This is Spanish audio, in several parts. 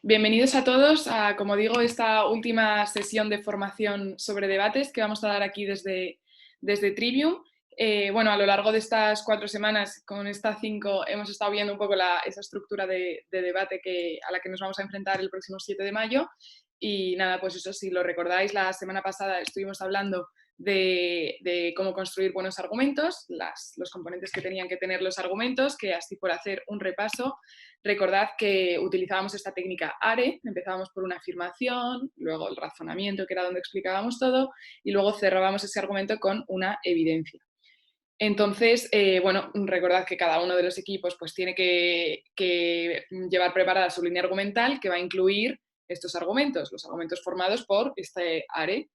Bienvenidos a todos a, como digo, esta última sesión de formación sobre debates que vamos a dar aquí desde Trivium. Bueno, a lo largo de estas 4 semanas, con estas 5, hemos estado viendo un poco esa estructura de debate a la que nos vamos a enfrentar el próximo 7 de mayo. Y nada, pues eso, si lo recordáis, la semana pasada estuvimos hablando de cómo construir buenos argumentos, los componentes que tenían que tener los argumentos, que así por hacer un repaso. Recordad que utilizábamos esta técnica ARE, empezábamos por una afirmación, luego el razonamiento, que era donde explicábamos todo, y luego cerrábamos ese argumento con una evidencia. Entonces, bueno, recordad que cada uno de los equipos pues, tiene que llevar preparada su línea argumental que va a incluir estos argumentos, los argumentos formados por este ARE.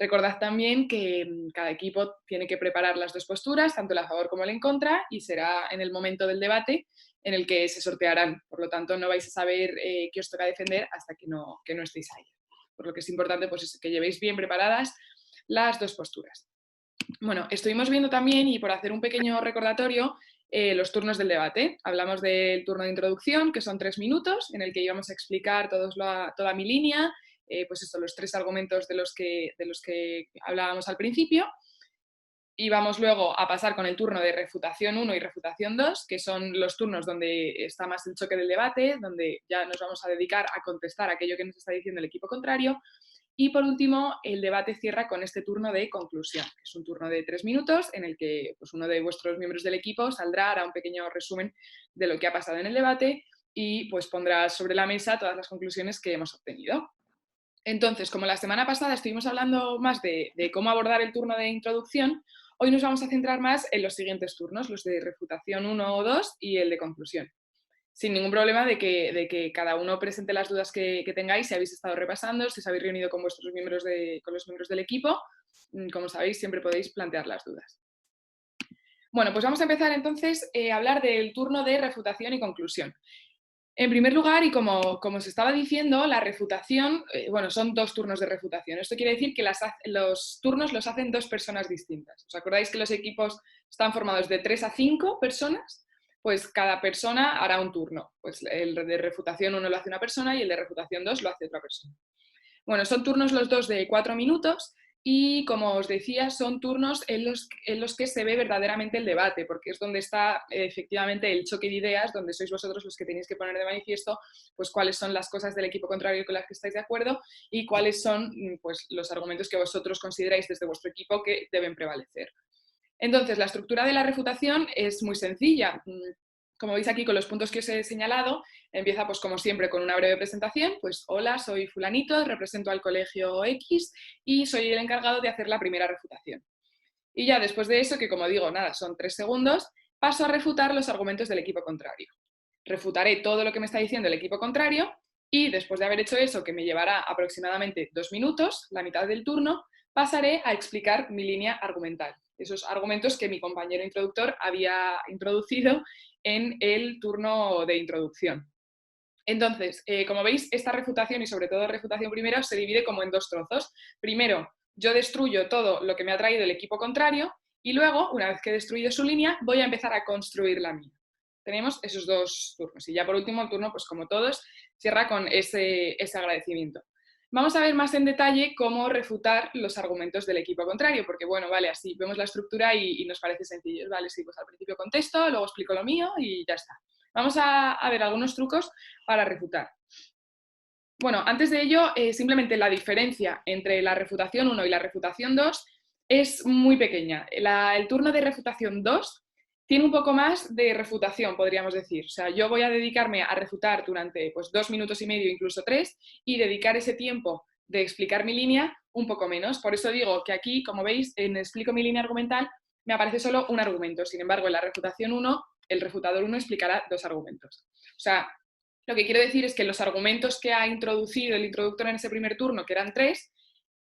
Recordad también que cada equipo tiene que preparar las dos posturas, tanto el a favor como el en contra, y será en el momento del debate en el que se sortearán. Por lo tanto, no vais a saber qué os toca defender hasta que no estéis ahí. Por lo que es importante pues, que llevéis bien preparadas las dos posturas. Bueno, estuvimos viendo también, y por hacer un pequeño recordatorio, los turnos del debate. Hablamos del turno de introducción, que son 3 minutos, en el que íbamos a explicar toda mi línea, pues esto, los 3 argumentos de los que hablábamos al principio. Y vamos luego a pasar con el turno de refutación 1 y refutación 2, que son los turnos donde está más el choque del debate, donde ya nos vamos a dedicar a contestar aquello que nos está diciendo el equipo contrario. Y por último, el debate cierra con este turno de conclusión, que es un turno de 3 minutos en el que pues, uno de vuestros miembros del equipo saldrá, hará un pequeño resumen de lo que ha pasado en el debate y pues, pondrá sobre la mesa todas las conclusiones que hemos obtenido. Entonces, como la semana pasada estuvimos hablando más de cómo abordar el turno de introducción, hoy nos vamos a centrar más en los siguientes turnos, los de refutación 1 o 2 y el de conclusión. Sin ningún problema de que cada uno presente las dudas que tengáis, si habéis estado repasando, si os habéis reunido con los miembros del equipo. Como sabéis, siempre podéis plantear las dudas. Bueno, pues vamos a empezar entonces a hablar del turno de refutación y conclusión. En primer lugar, y como os estaba diciendo, la refutación, bueno, son 2 turnos de refutación. Esto quiere decir que los turnos los hacen 2 personas distintas. ¿Os acordáis que los equipos están formados de 3 a 5 personas? Pues cada persona hará un turno. Pues el de refutación 1 lo hace una persona y el de refutación 2 lo hace otra persona. Bueno, son turnos los 2 de 4 minutos y, como os decía, son turnos en los que se ve verdaderamente el debate, porque es donde está efectivamente el choque de ideas, donde sois vosotros los que tenéis que poner de manifiesto pues, cuáles son las cosas del equipo contrario con las que estáis de acuerdo y cuáles son pues, los argumentos que vosotros consideráis desde vuestro equipo que deben prevalecer. Entonces, la estructura de la refutación es muy sencilla. Como veis aquí con los puntos que os he señalado, empieza pues como siempre con una breve presentación, pues hola, soy fulanito, represento al colegio X y soy el encargado de hacer la primera refutación. Y ya después de eso, que como digo, nada, son 3 segundos, paso a refutar los argumentos del equipo contrario. Refutaré todo lo que me está diciendo el equipo contrario y después de haber hecho eso, que me llevará aproximadamente 2 minutos, la mitad del turno, pasaré a explicar mi línea argumental. Esos argumentos que mi compañero introductor había introducido en el turno de introducción. Entonces, como veis, esta refutación y sobre todo refutación primera se divide como en 2 trozos. Primero, yo destruyo todo lo que me ha traído el equipo contrario y luego, una vez que he destruido su línea, voy a empezar a construir la mía. Tenemos esos 2 turnos. Y ya por último, el turno, pues como todos, cierra con ese agradecimiento. Vamos a ver más en detalle cómo refutar los argumentos del equipo contrario, porque bueno, vale, así vemos la estructura y nos parece sencillo. Vale, sí, pues al principio contesto, luego explico lo mío y ya está. Vamos a ver algunos trucos para refutar. Bueno, antes de ello, simplemente la diferencia entre la refutación 1 y la refutación 2 es muy pequeña. El turno de refutación 2 tiene un poco más de refutación, podríamos decir. O sea, yo voy a dedicarme a refutar durante pues, 2 minutos y medio, incluso 3, y dedicar ese tiempo de explicar mi línea un poco menos. Por eso digo que aquí, como veis, en explico mi línea argumental, me aparece solo un argumento. Sin embargo, en la refutación 1, el refutador 1 explicará 2 argumentos. O sea, lo que quiero decir es que los argumentos que ha introducido el introductor en ese primer turno, que eran 3,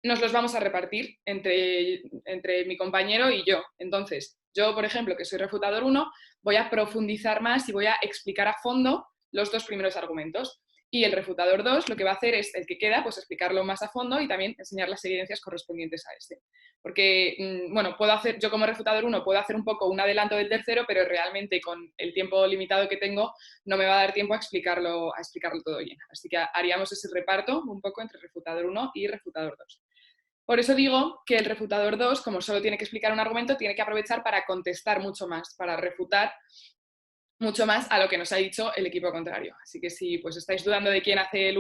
nos los vamos a repartir entre mi compañero y yo. Entonces, yo, por ejemplo, que soy refutador 1, voy a profundizar más y voy a explicar a fondo los 2 primeros argumentos. Y el refutador 2 lo que va a hacer es, el que queda, pues explicarlo más a fondo y también enseñar las evidencias correspondientes a este. Porque, bueno, yo como refutador 1 puedo hacer un poco un adelanto del tercero, pero realmente con el tiempo limitado que tengo no me va a dar tiempo a explicarlo todo bien. Así que haríamos ese reparto un poco entre refutador 1 y refutador 2. Por eso digo que el refutador 2, como solo tiene que explicar un argumento, tiene que aprovechar para contestar mucho más, para refutar mucho más a lo que nos ha dicho el equipo contrario. Así que si pues estáis dudando de quién hace el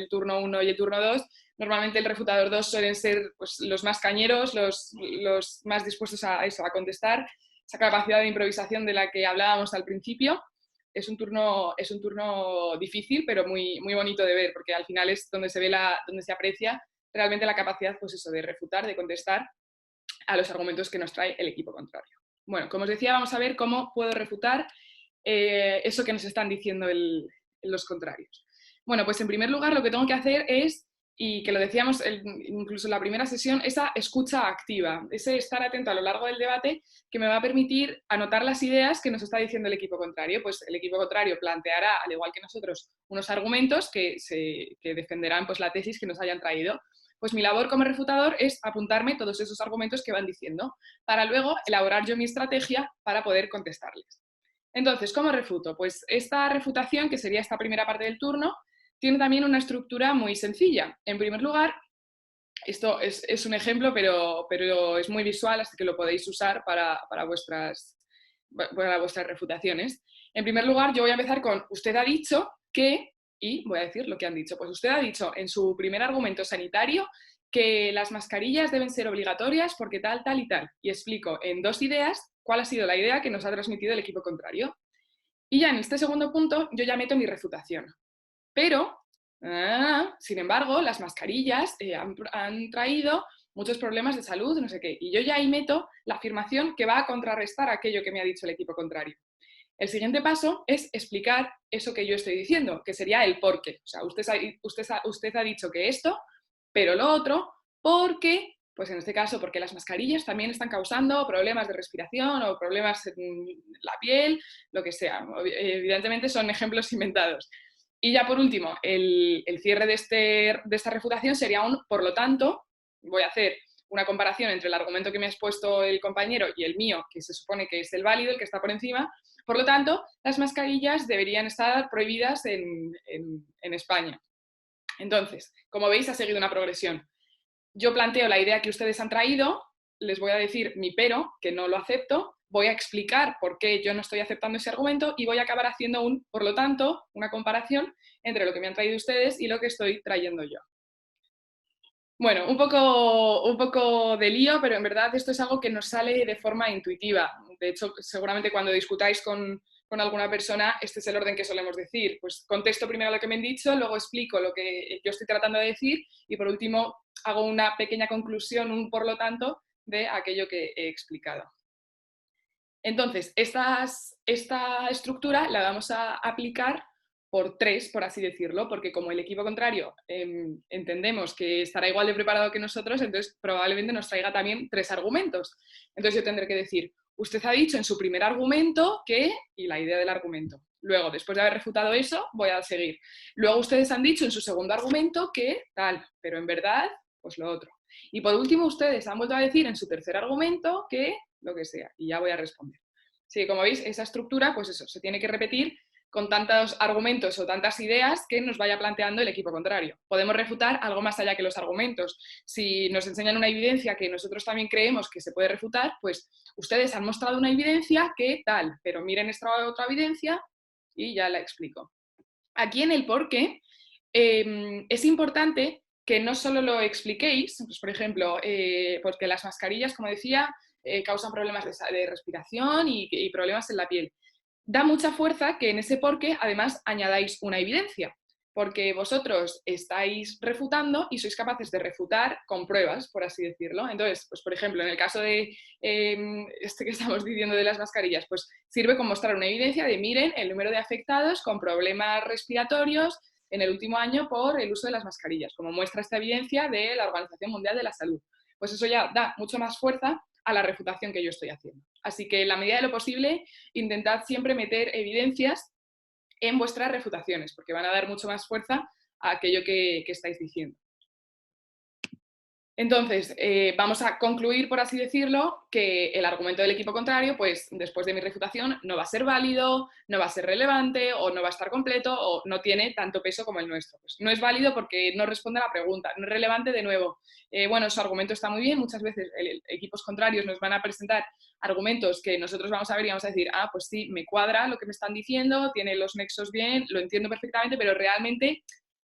turno 1 y el turno 2, normalmente el refutador 2 suelen ser pues, los más cañeros, los más dispuestos a eso, a contestar, esa capacidad de improvisación de la que hablábamos al principio. Es un turno difícil, pero muy, muy bonito de ver, porque al final es donde se aprecia realmente la capacidad pues eso, de refutar, de contestar a los argumentos que nos trae el equipo contrario. Bueno, como os decía, vamos a ver cómo puedo refutar eso que nos están diciendo los contrarios. Bueno, pues en primer lugar lo que tengo que hacer es, y que lo decíamos incluso en la primera sesión, esa escucha activa, ese estar atento a lo largo del debate que me va a permitir anotar las ideas que nos está diciendo el equipo contrario. Pues el equipo contrario planteará, al igual que nosotros, unos argumentos que defenderán pues, la tesis que nos hayan traído. Pues mi labor como refutador es apuntarme todos esos argumentos que van diciendo, para luego elaborar yo mi estrategia para poder contestarles. Entonces, ¿cómo refuto? Pues esta refutación, que sería esta primera parte del turno, tiene también una estructura muy sencilla. En primer lugar, esto es un ejemplo, pero es muy visual, así que lo podéis usar para vuestras refutaciones. En primer lugar, yo voy a empezar con, usted ha dicho que, y voy a decir lo que han dicho. Pues usted ha dicho en su primer argumento sanitario que las mascarillas deben ser obligatorias porque tal, tal y tal. Y explico en 2 ideas cuál ha sido la idea que nos ha transmitido el equipo contrario. Y ya en este segundo punto yo ya meto mi refutación. Pero, sin embargo, las mascarillas han traído muchos problemas de salud, no sé qué. Y yo ya ahí meto la afirmación que va a contrarrestar aquello que me ha dicho el equipo contrario. El siguiente paso es explicar eso que yo estoy diciendo, que sería el por qué. O sea, usted ha dicho que esto, pero lo otro, porque, pues en este caso, porque las mascarillas también están causando problemas de respiración o problemas en la piel, lo que sea. Evidentemente son ejemplos inventados. Y ya por último, el cierre de esta refutación sería un, por lo tanto, voy a hacer una comparación entre el argumento que me ha expuesto el compañero y el mío, que se supone que es el válido, el que está por encima. Por lo tanto, las mascarillas deberían estar prohibidas en España. Entonces, como veis, ha seguido una progresión. Yo planteo la idea que ustedes han traído, les voy a decir mi pero, que no lo acepto, voy a explicar por qué yo no estoy aceptando ese argumento y voy a acabar haciendo por lo tanto, una comparación entre lo que me han traído ustedes y lo que estoy trayendo yo. Bueno, un poco de lío, pero en verdad esto es algo que nos sale de forma intuitiva. De hecho, seguramente cuando discutáis con alguna persona, este es el orden que solemos decir. Pues contesto primero lo que me han dicho, luego explico lo que yo estoy tratando de decir y por último hago una pequeña conclusión, un por lo tanto, de aquello que he explicado. Entonces, esta estructura la vamos a aplicar por 3, por así decirlo, porque como el equipo contrario entendemos que estará igual de preparado que nosotros, entonces probablemente nos traiga también 3 argumentos. Entonces yo tendré que decir, usted ha dicho en su primer argumento que, y la idea del argumento. Luego, después de haber refutado eso, voy a seguir. Luego ustedes han dicho en su segundo argumento que tal, pero en verdad, pues lo otro. Y por último, ustedes han vuelto a decir en su tercer argumento que lo que sea, y ya voy a responder. Sí, como veis, esa estructura, pues eso, se tiene que repetir con tantos argumentos o tantas ideas que nos vaya planteando el equipo contrario. Podemos refutar algo más allá que los argumentos. Si nos enseñan una evidencia que nosotros también creemos que se puede refutar, pues ustedes han mostrado una evidencia que tal, pero miren esta otra evidencia y ya la explico. Aquí en el por qué es importante que no solo lo expliquéis, pues por ejemplo, porque las mascarillas, como decía, causan problemas de respiración y problemas en la piel. Da mucha fuerza que en ese porqué además añadáis una evidencia, porque vosotros estáis refutando y sois capaces de refutar con pruebas, por así decirlo. Entonces, pues por ejemplo, en el caso de este que estamos diciendo de las mascarillas, pues sirve como mostrar una evidencia de, miren, el número de afectados con problemas respiratorios en el último año por el uso de las mascarillas, como muestra esta evidencia de la Organización Mundial de la Salud. Pues eso ya da mucho más fuerza a la refutación que yo estoy haciendo. Así que en la medida de lo posible, intentad siempre meter evidencias en vuestras refutaciones, porque van a dar mucho más fuerza a aquello que estáis diciendo. Entonces, vamos a concluir, por así decirlo, que el argumento del equipo contrario, pues después de mi refutación, no va a ser válido, no va a ser relevante, o no va a estar completo, o no tiene tanto peso como el nuestro. Pues no es válido porque no responde a la pregunta, no es relevante de nuevo. Bueno, su argumento está muy bien, muchas veces equipos contrarios nos van a presentar argumentos que nosotros vamos a ver y vamos a decir, ah, pues sí, me cuadra lo que me están diciendo, tiene los nexos bien, lo entiendo perfectamente, pero realmente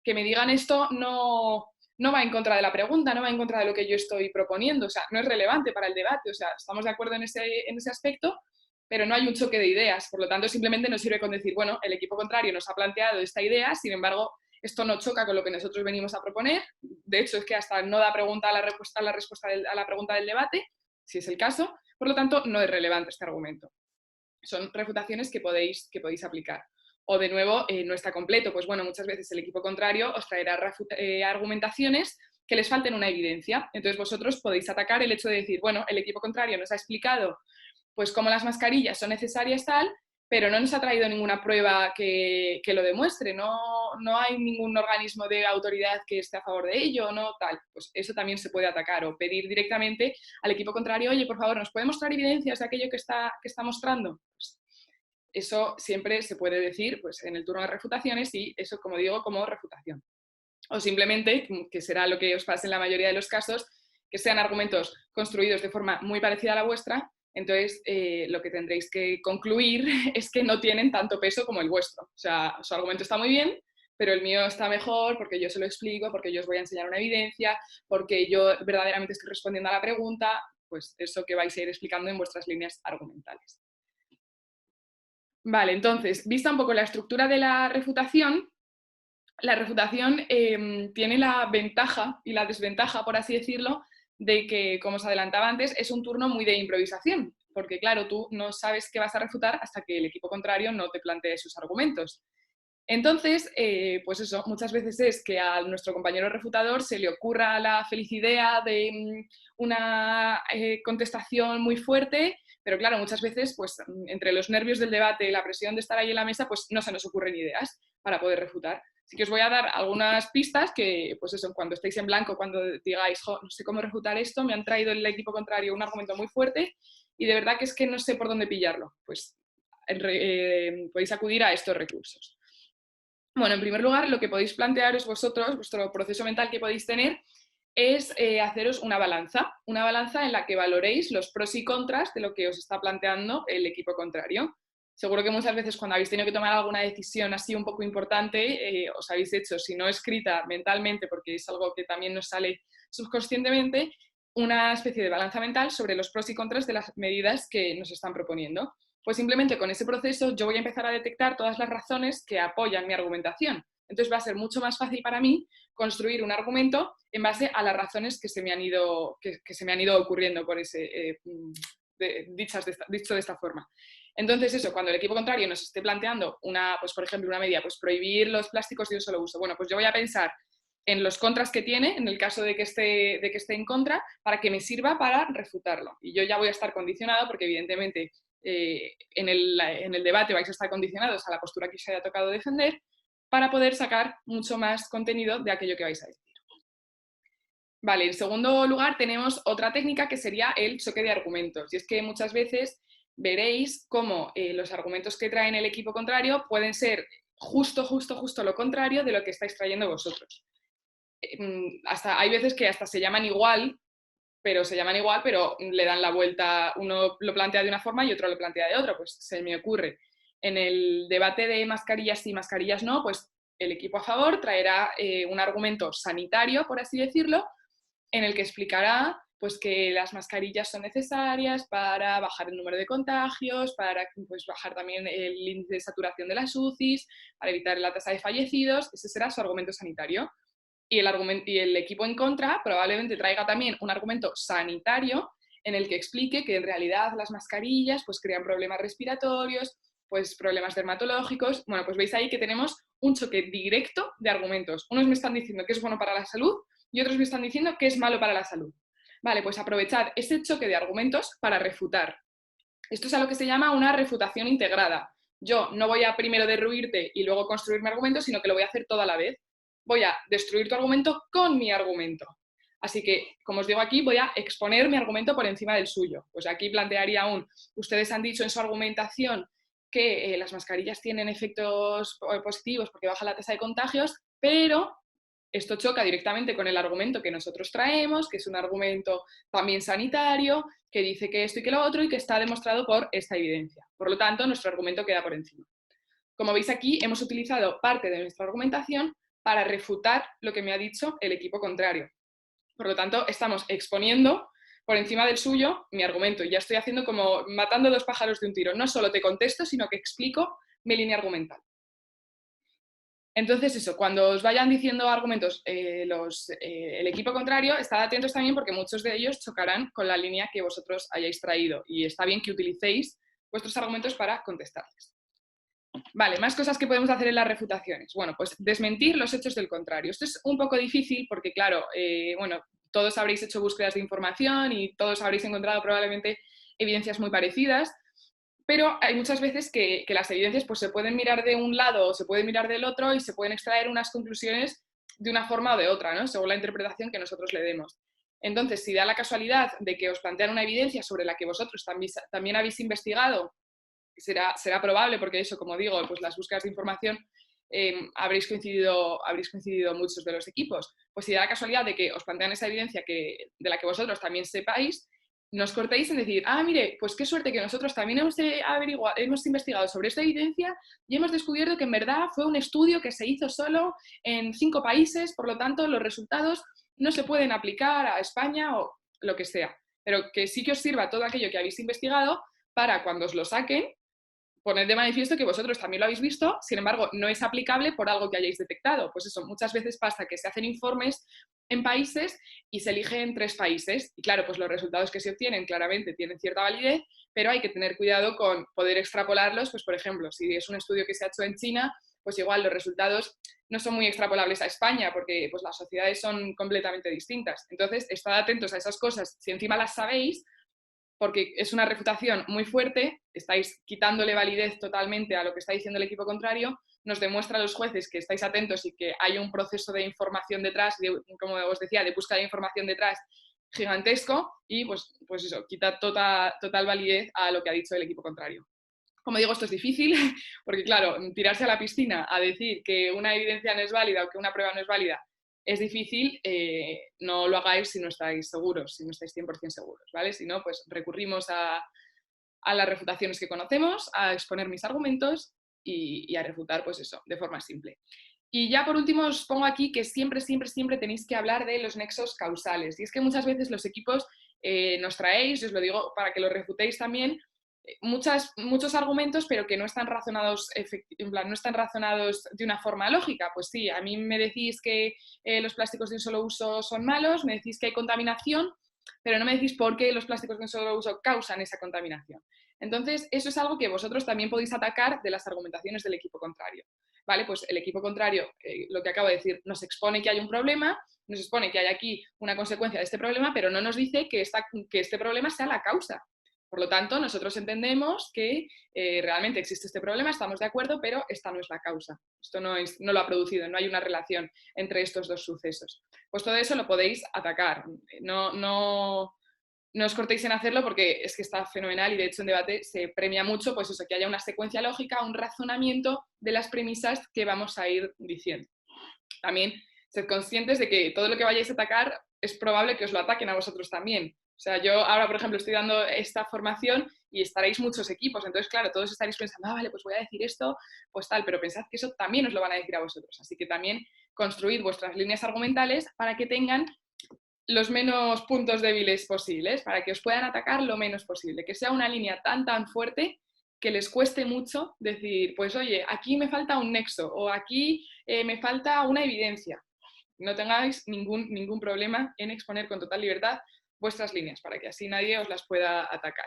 que me digan esto no va en contra de la pregunta, no va en contra de lo que yo estoy proponiendo, o sea, no es relevante para el debate, o sea, estamos de acuerdo en ese aspecto, pero no hay un choque de ideas, por lo tanto, simplemente nos sirve con decir, bueno, el equipo contrario nos ha planteado esta idea, sin embargo, esto no choca con lo que nosotros venimos a proponer, de hecho, es que hasta no da pregunta a la respuesta, a la pregunta del debate, si es el caso, por lo tanto, no es relevante este argumento. Son refutaciones que podéis aplicar. O de nuevo, no está completo, pues bueno, muchas veces el equipo contrario os traerá argumentaciones que les falten una evidencia. Entonces vosotros podéis atacar el hecho de decir, bueno, el equipo contrario nos ha explicado pues cómo las mascarillas son necesarias tal, pero no nos ha traído ninguna prueba que lo demuestre, no hay ningún organismo de autoridad que esté a favor de ello, no tal. Pues eso también se puede atacar o pedir directamente al equipo contrario, oye, por favor, ¿nos puede mostrar evidencias de aquello que está mostrando? Pues eso siempre se puede decir pues, en el turno de refutaciones y eso, como digo, como refutación. O simplemente, que será lo que os pase en la mayoría de los casos, que sean argumentos construidos de forma muy parecida a la vuestra, entonces lo que tendréis que concluir es que no tienen tanto peso como el vuestro. O sea, su argumento está muy bien, pero el mío está mejor porque yo se lo explico, porque yo os voy a enseñar una evidencia, porque yo verdaderamente estoy respondiendo a la pregunta, pues eso que vais a ir explicando en vuestras líneas argumentales. Vale, entonces, vista un poco la estructura de la refutación tiene la ventaja y la desventaja, por así decirlo, de que, como os adelantaba antes, es un turno muy de improvisación, porque claro, tú no sabes qué vas a refutar hasta que el equipo contrario no te plantee sus argumentos. Entonces, pues eso, muchas veces es que a nuestro compañero refutador se le ocurra la feliz idea de una contestación muy fuerte, pero claro, muchas veces, pues entre los nervios del debate y la presión de estar ahí en la mesa, pues no se nos ocurren ideas para poder refutar. Así que os voy a dar algunas pistas que, pues eso, cuando estéis en blanco, cuando digáis, no sé cómo refutar esto, me han traído el equipo contrario un argumento muy fuerte y de verdad que es que no sé por dónde pillarlo, pues podéis acudir a estos recursos. Bueno, en primer lugar, lo que podéis plantearos vosotros, vuestro proceso mental que podéis tener, es haceros una balanza en la que valoréis los pros y contras de lo que os está planteando el equipo contrario. Seguro que muchas veces cuando habéis tenido que tomar alguna decisión así un poco importante, os habéis hecho, si no escrita mentalmente, porque es algo que también nos sale subconscientemente, una especie de balanza mental sobre los pros y contras de las medidas que nos están proponiendo. Pues simplemente con ese proceso yo voy a empezar a detectar todas las razones que apoyan mi argumentación. Entonces va a ser mucho más fácil para mí construir un argumento en base a las razones que se me han ido, que se me han ido ocurriendo por ese, dicho de esta forma. Entonces eso, cuando el equipo contrario nos esté planteando pues por ejemplo una medida, pues prohibir los plásticos de un solo uso, bueno, pues yo voy a pensar en los contras que tiene, en el caso de que esté en contra, para que me sirva para refutarlo. Y yo ya voy a estar condicionado porque evidentemente en el debate vais a estar condicionados a la postura que os haya tocado defender para poder sacar mucho más contenido de aquello que vais a decir. Vale, en segundo lugar tenemos otra técnica que sería el choque de argumentos. Y es que muchas veces veréis cómo los argumentos que traen el equipo contrario pueden ser justo lo contrario de lo que estáis trayendo vosotros. Hay veces que hasta se llaman igual, pero le dan la vuelta, uno lo plantea de una forma y otro lo plantea de otra, pues se me ocurre. En el debate de mascarillas sí, mascarillas no, pues el equipo a favor traerá un argumento sanitario, por así decirlo, en el que explicará pues, que las mascarillas son necesarias para bajar el número de contagios, para pues, bajar también el índice de saturación de las UCIs, para evitar la tasa de fallecidos. Ese será su argumento sanitario. Y el equipo en contra probablemente traiga también un argumento sanitario en el que explique que en realidad las mascarillas pues, crean problemas respiratorios, pues, problemas dermatológicos. Bueno, pues veis ahí que tenemos un choque directo de argumentos. Unos me están diciendo que es bueno para la salud y otros me están diciendo que es malo para la salud. Vale, pues aprovechad ese choque de argumentos para refutar. Esto es a lo que se llama una refutación integrada. Yo no voy a primero derruirte y luego construir mi argumento, sino que lo voy a hacer todo a la vez. Voy a destruir tu argumento con mi argumento. Así que, como os digo aquí, voy a exponer mi argumento por encima del suyo. Pues aquí plantearía ustedes han dicho en su argumentación que las mascarillas tienen efectos positivos porque baja la tasa de contagios, pero esto choca directamente con el argumento que nosotros traemos, que es un argumento también sanitario, que dice que esto y que lo otro y que está demostrado por esta evidencia. Por lo tanto, nuestro argumento queda por encima. Como veis aquí, hemos utilizado parte de nuestra argumentación para refutar lo que me ha dicho el equipo contrario. Por lo tanto, estamos exponiendo por encima del suyo mi argumento. Y ya estoy haciendo como matando dos pájaros de un tiro. No solo te contesto, sino que explico mi línea argumental. Entonces, eso, cuando os vayan diciendo argumentos el equipo contrario, estad atentos también porque muchos de ellos chocarán con la línea que vosotros hayáis traído. Y está bien que utilicéis vuestros argumentos para contestarles. Vale, más cosas que podemos hacer en las refutaciones. Bueno, pues desmentir los hechos del contrario. Esto es un poco difícil porque, claro, bueno, todos habréis hecho búsquedas de información y todos habréis encontrado probablemente evidencias muy parecidas, pero hay muchas veces que las evidencias pues, se pueden mirar de un lado o se pueden mirar del otro y se pueden extraer unas conclusiones de una forma o de otra, ¿no? Según la interpretación que nosotros le demos. Entonces, si da la casualidad de que os plantean una evidencia sobre la que vosotros también habéis investigado, será probable, porque eso, como digo, pues las búsquedas de información habréis coincidido muchos de los equipos. Pues si da la casualidad de que os plantean esa evidencia de la que vosotros también sepáis, no os cortéis en decir, mire, pues qué suerte que nosotros también hemos investigado sobre esta evidencia y hemos descubierto que en verdad fue un estudio que se hizo solo en 5 países, por lo tanto los resultados no se pueden aplicar a España o lo que sea. Pero que sí que os sirva todo aquello que habéis investigado para cuando os lo saquen, poned de manifiesto que vosotros también lo habéis visto, sin embargo, no es aplicable por algo que hayáis detectado. Pues eso, muchas veces pasa que se hacen informes en países y se eligen 3 países. Y claro, pues los resultados que se obtienen claramente tienen cierta validez, pero hay que tener cuidado con poder extrapolarlos. Pues por ejemplo, si es un estudio que se ha hecho en China, pues igual los resultados no son muy extrapolables a España porque pues, las sociedades son completamente distintas. Entonces, estad atentos a esas cosas. Si encima las sabéis, porque es una refutación muy fuerte, estáis quitándole validez totalmente a lo que está diciendo el equipo contrario, nos demuestra a los jueces que estáis atentos y que hay un proceso de información detrás, como os decía, de búsqueda de información detrás gigantesco y pues eso, quita total validez a lo que ha dicho el equipo contrario. Como digo, esto es difícil, porque claro, tirarse a la piscina a decir que una evidencia no es válida o que una prueba no es válida es difícil, no lo hagáis si no estáis seguros, si no estáis 100% seguros, ¿vale? Si no, pues recurrimos a las refutaciones que conocemos, a exponer mis argumentos y a refutar, pues eso, de forma simple. Y ya por último os pongo aquí que siempre tenéis que hablar de los nexos causales. Y es que muchas veces los equipos nos traéis, os lo digo para que lo refutéis también, muchos argumentos, pero que no están razonados, en plan, no están razonados de una forma lógica. Pues sí, a mí me decís que los plásticos de un solo uso son malos, me decís que hay contaminación, pero no me decís por qué los plásticos de un solo uso causan esa contaminación. Entonces, eso es algo que vosotros también podéis atacar de las argumentaciones del equipo contrario. ¿Vale? Pues el equipo contrario, lo que acabo de decir, nos expone que hay un problema, nos expone que hay aquí una consecuencia de este problema, pero no nos dice que este problema sea la causa. Por lo tanto, nosotros entendemos que realmente existe este problema, estamos de acuerdo, pero esta no es la causa. Esto no lo ha producido, no hay una relación entre estos dos sucesos. Pues todo eso lo podéis atacar. No os cortéis en hacerlo porque es que está fenomenal y de hecho en debate se premia mucho pues eso, que haya una secuencia lógica, un razonamiento de las premisas que vamos a ir diciendo. También sed conscientes de que todo lo que vayáis a atacar es probable que os lo ataquen a vosotros también. O sea, yo ahora, por ejemplo, estoy dando esta formación y estaréis muchos equipos, entonces, claro, todos estaréis pensando, vale, pues voy a decir esto, pues tal, pero pensad que eso también os lo van a decir a vosotros. Así que también construid vuestras líneas argumentales para que tengan los menos puntos débiles posibles, para que os puedan atacar lo menos posible, que sea una línea tan fuerte que les cueste mucho decir, pues oye, aquí me falta un nexo o aquí me falta una evidencia. No tengáis ningún problema en exponer con total libertad vuestras líneas, para que así nadie os las pueda atacar.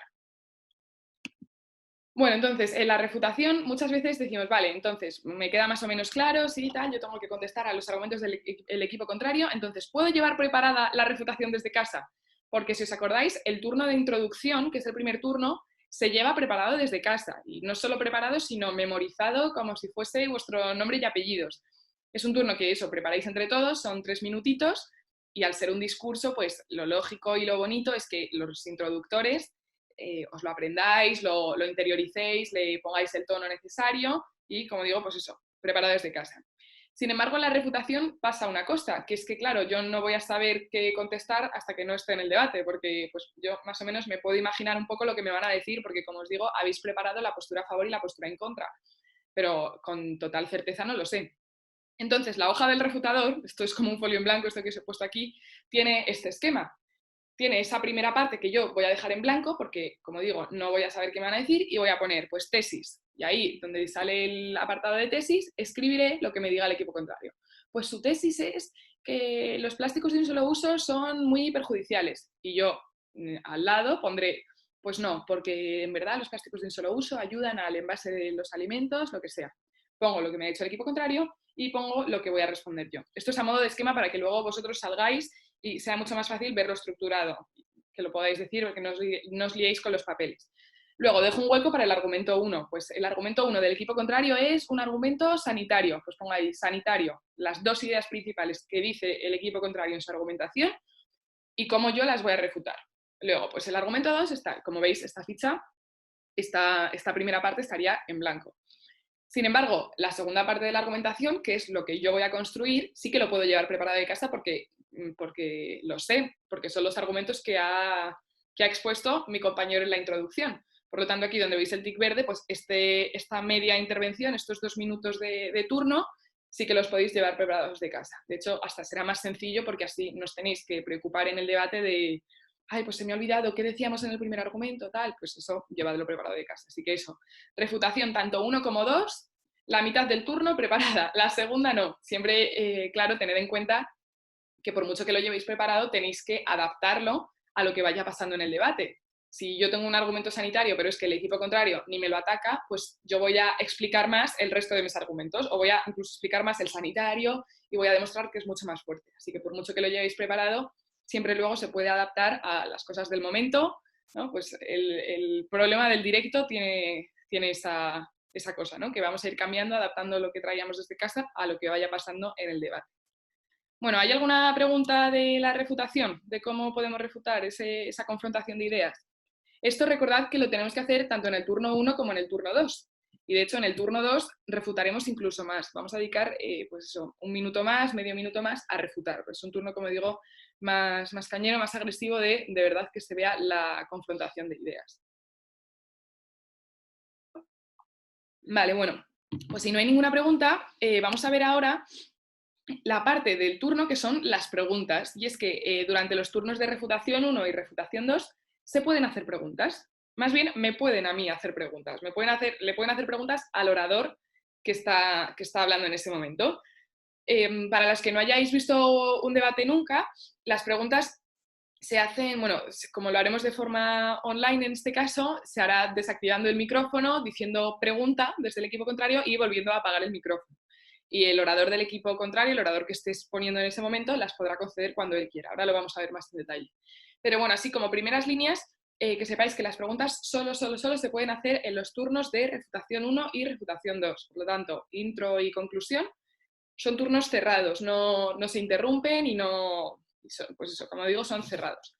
Bueno, entonces, en la refutación muchas veces decimos, vale, entonces me queda más o menos claro, sí, tal, yo tengo que contestar a los argumentos del equipo contrario, entonces, ¿puedo llevar preparada la refutación desde casa? Porque si os acordáis, el turno de introducción, que es el primer turno, se lleva preparado desde casa. Y no solo preparado, sino memorizado como si fuese vuestro nombre y apellidos. Es un turno que eso, preparáis entre todos, son 3 minutitos, y al ser un discurso, pues lo lógico y lo bonito es que los introductores os lo aprendáis, lo interioricéis, le pongáis el tono necesario y, como digo, pues eso, preparado desde casa. Sin embargo, en la refutación pasa una cosa, que es que, claro, yo no voy a saber qué contestar hasta que no esté en el debate, porque pues, yo más o menos me puedo imaginar un poco lo que me van a decir, porque, como os digo, habéis preparado la postura a favor y la postura en contra, pero con total certeza no lo sé. Entonces, la hoja del refutador, esto es como un folio en blanco, esto que os he puesto aquí, tiene este esquema. Tiene esa primera parte que yo voy a dejar en blanco porque, como digo, no voy a saber qué me van a decir y voy a poner, pues, tesis. Y ahí, donde sale el apartado de tesis, escribiré lo que me diga el equipo contrario. Pues su tesis es que los plásticos de un solo uso son muy perjudiciales. Y yo, al lado, pondré, pues no, porque en verdad los plásticos de un solo uso ayudan al envase de los alimentos, lo que sea. Pongo lo que me ha dicho el equipo contrario y pongo lo que voy a responder yo. Esto es a modo de esquema para que luego vosotros salgáis y sea mucho más fácil verlo estructurado, que lo podáis decir o que no os liéis con los papeles. Luego dejo un hueco para el argumento 1. Pues el argumento 1 del equipo contrario es un argumento sanitario. Pues pongáis sanitario, las dos ideas principales que dice el equipo contrario en su argumentación y cómo yo las voy a refutar. Luego, pues el argumento 2 está, como veis, esta ficha, esta primera parte estaría en blanco. Sin embargo, la segunda parte de la argumentación, que es lo que yo voy a construir, sí que lo puedo llevar preparado de casa porque lo sé, porque son los argumentos que ha expuesto mi compañero en la introducción. Por lo tanto, aquí donde veis el tic verde, pues esta media intervención, estos 2 minutos de turno, sí que los podéis llevar preparados de casa. De hecho, hasta será más sencillo porque así no os tenéis que preocupar en el debate de ay, pues se me ha olvidado, ¿qué decíamos en el primer argumento? Tal, pues eso, llevadlo preparado de casa. Así que eso, refutación tanto 1 como 2, la mitad del turno preparada, la segunda no. Siempre, claro, tened en cuenta que por mucho que lo llevéis preparado, tenéis que adaptarlo a lo que vaya pasando en el debate. Si yo tengo un argumento sanitario, pero es que el equipo contrario ni me lo ataca, pues yo voy a explicar más el resto de mis argumentos, o voy a incluso explicar más el sanitario y voy a demostrar que es mucho más fuerte. Así que por mucho que lo llevéis preparado, siempre luego se puede adaptar a las cosas del momento, ¿no? Pues el problema del directo tiene esa cosa, ¿no? Que vamos a ir cambiando, adaptando lo que traíamos desde casa a lo que vaya pasando en el debate. Bueno, ¿hay alguna pregunta de la refutación? ¿De cómo podemos refutar esa confrontación de ideas? Esto recordad que lo tenemos que hacer tanto en el turno 1 como en el turno 2. Y de hecho en el turno 2 refutaremos incluso más. Vamos a dedicar pues eso, 1 minuto más, medio minuto más a refutar. Es un turno, como digo, más cañero, más agresivo de verdad que se vea la confrontación de ideas. Vale, bueno, pues si no hay ninguna pregunta, vamos a ver ahora la parte del turno que son las preguntas. Y es que durante los turnos de refutación 1 y refutación 2 se pueden hacer preguntas. Más bien, me pueden a mí hacer preguntas. Le pueden hacer preguntas al orador que está hablando en ese momento. Para las que no hayáis visto un debate nunca, las preguntas se hacen, bueno, como lo haremos de forma online en este caso, se hará desactivando el micrófono, diciendo pregunta desde el equipo contrario y volviendo a apagar el micrófono. Y el orador del equipo contrario, el orador que estés poniendo en ese momento, las podrá conceder cuando él quiera. Ahora lo vamos a ver más en detalle. Pero bueno, así como primeras líneas, que sepáis que las preguntas solo se pueden hacer en los turnos de refutación 1 y refutación 2. Por lo tanto, intro y conclusión son turnos cerrados, no se interrumpen y no, pues eso, como digo, son cerrados.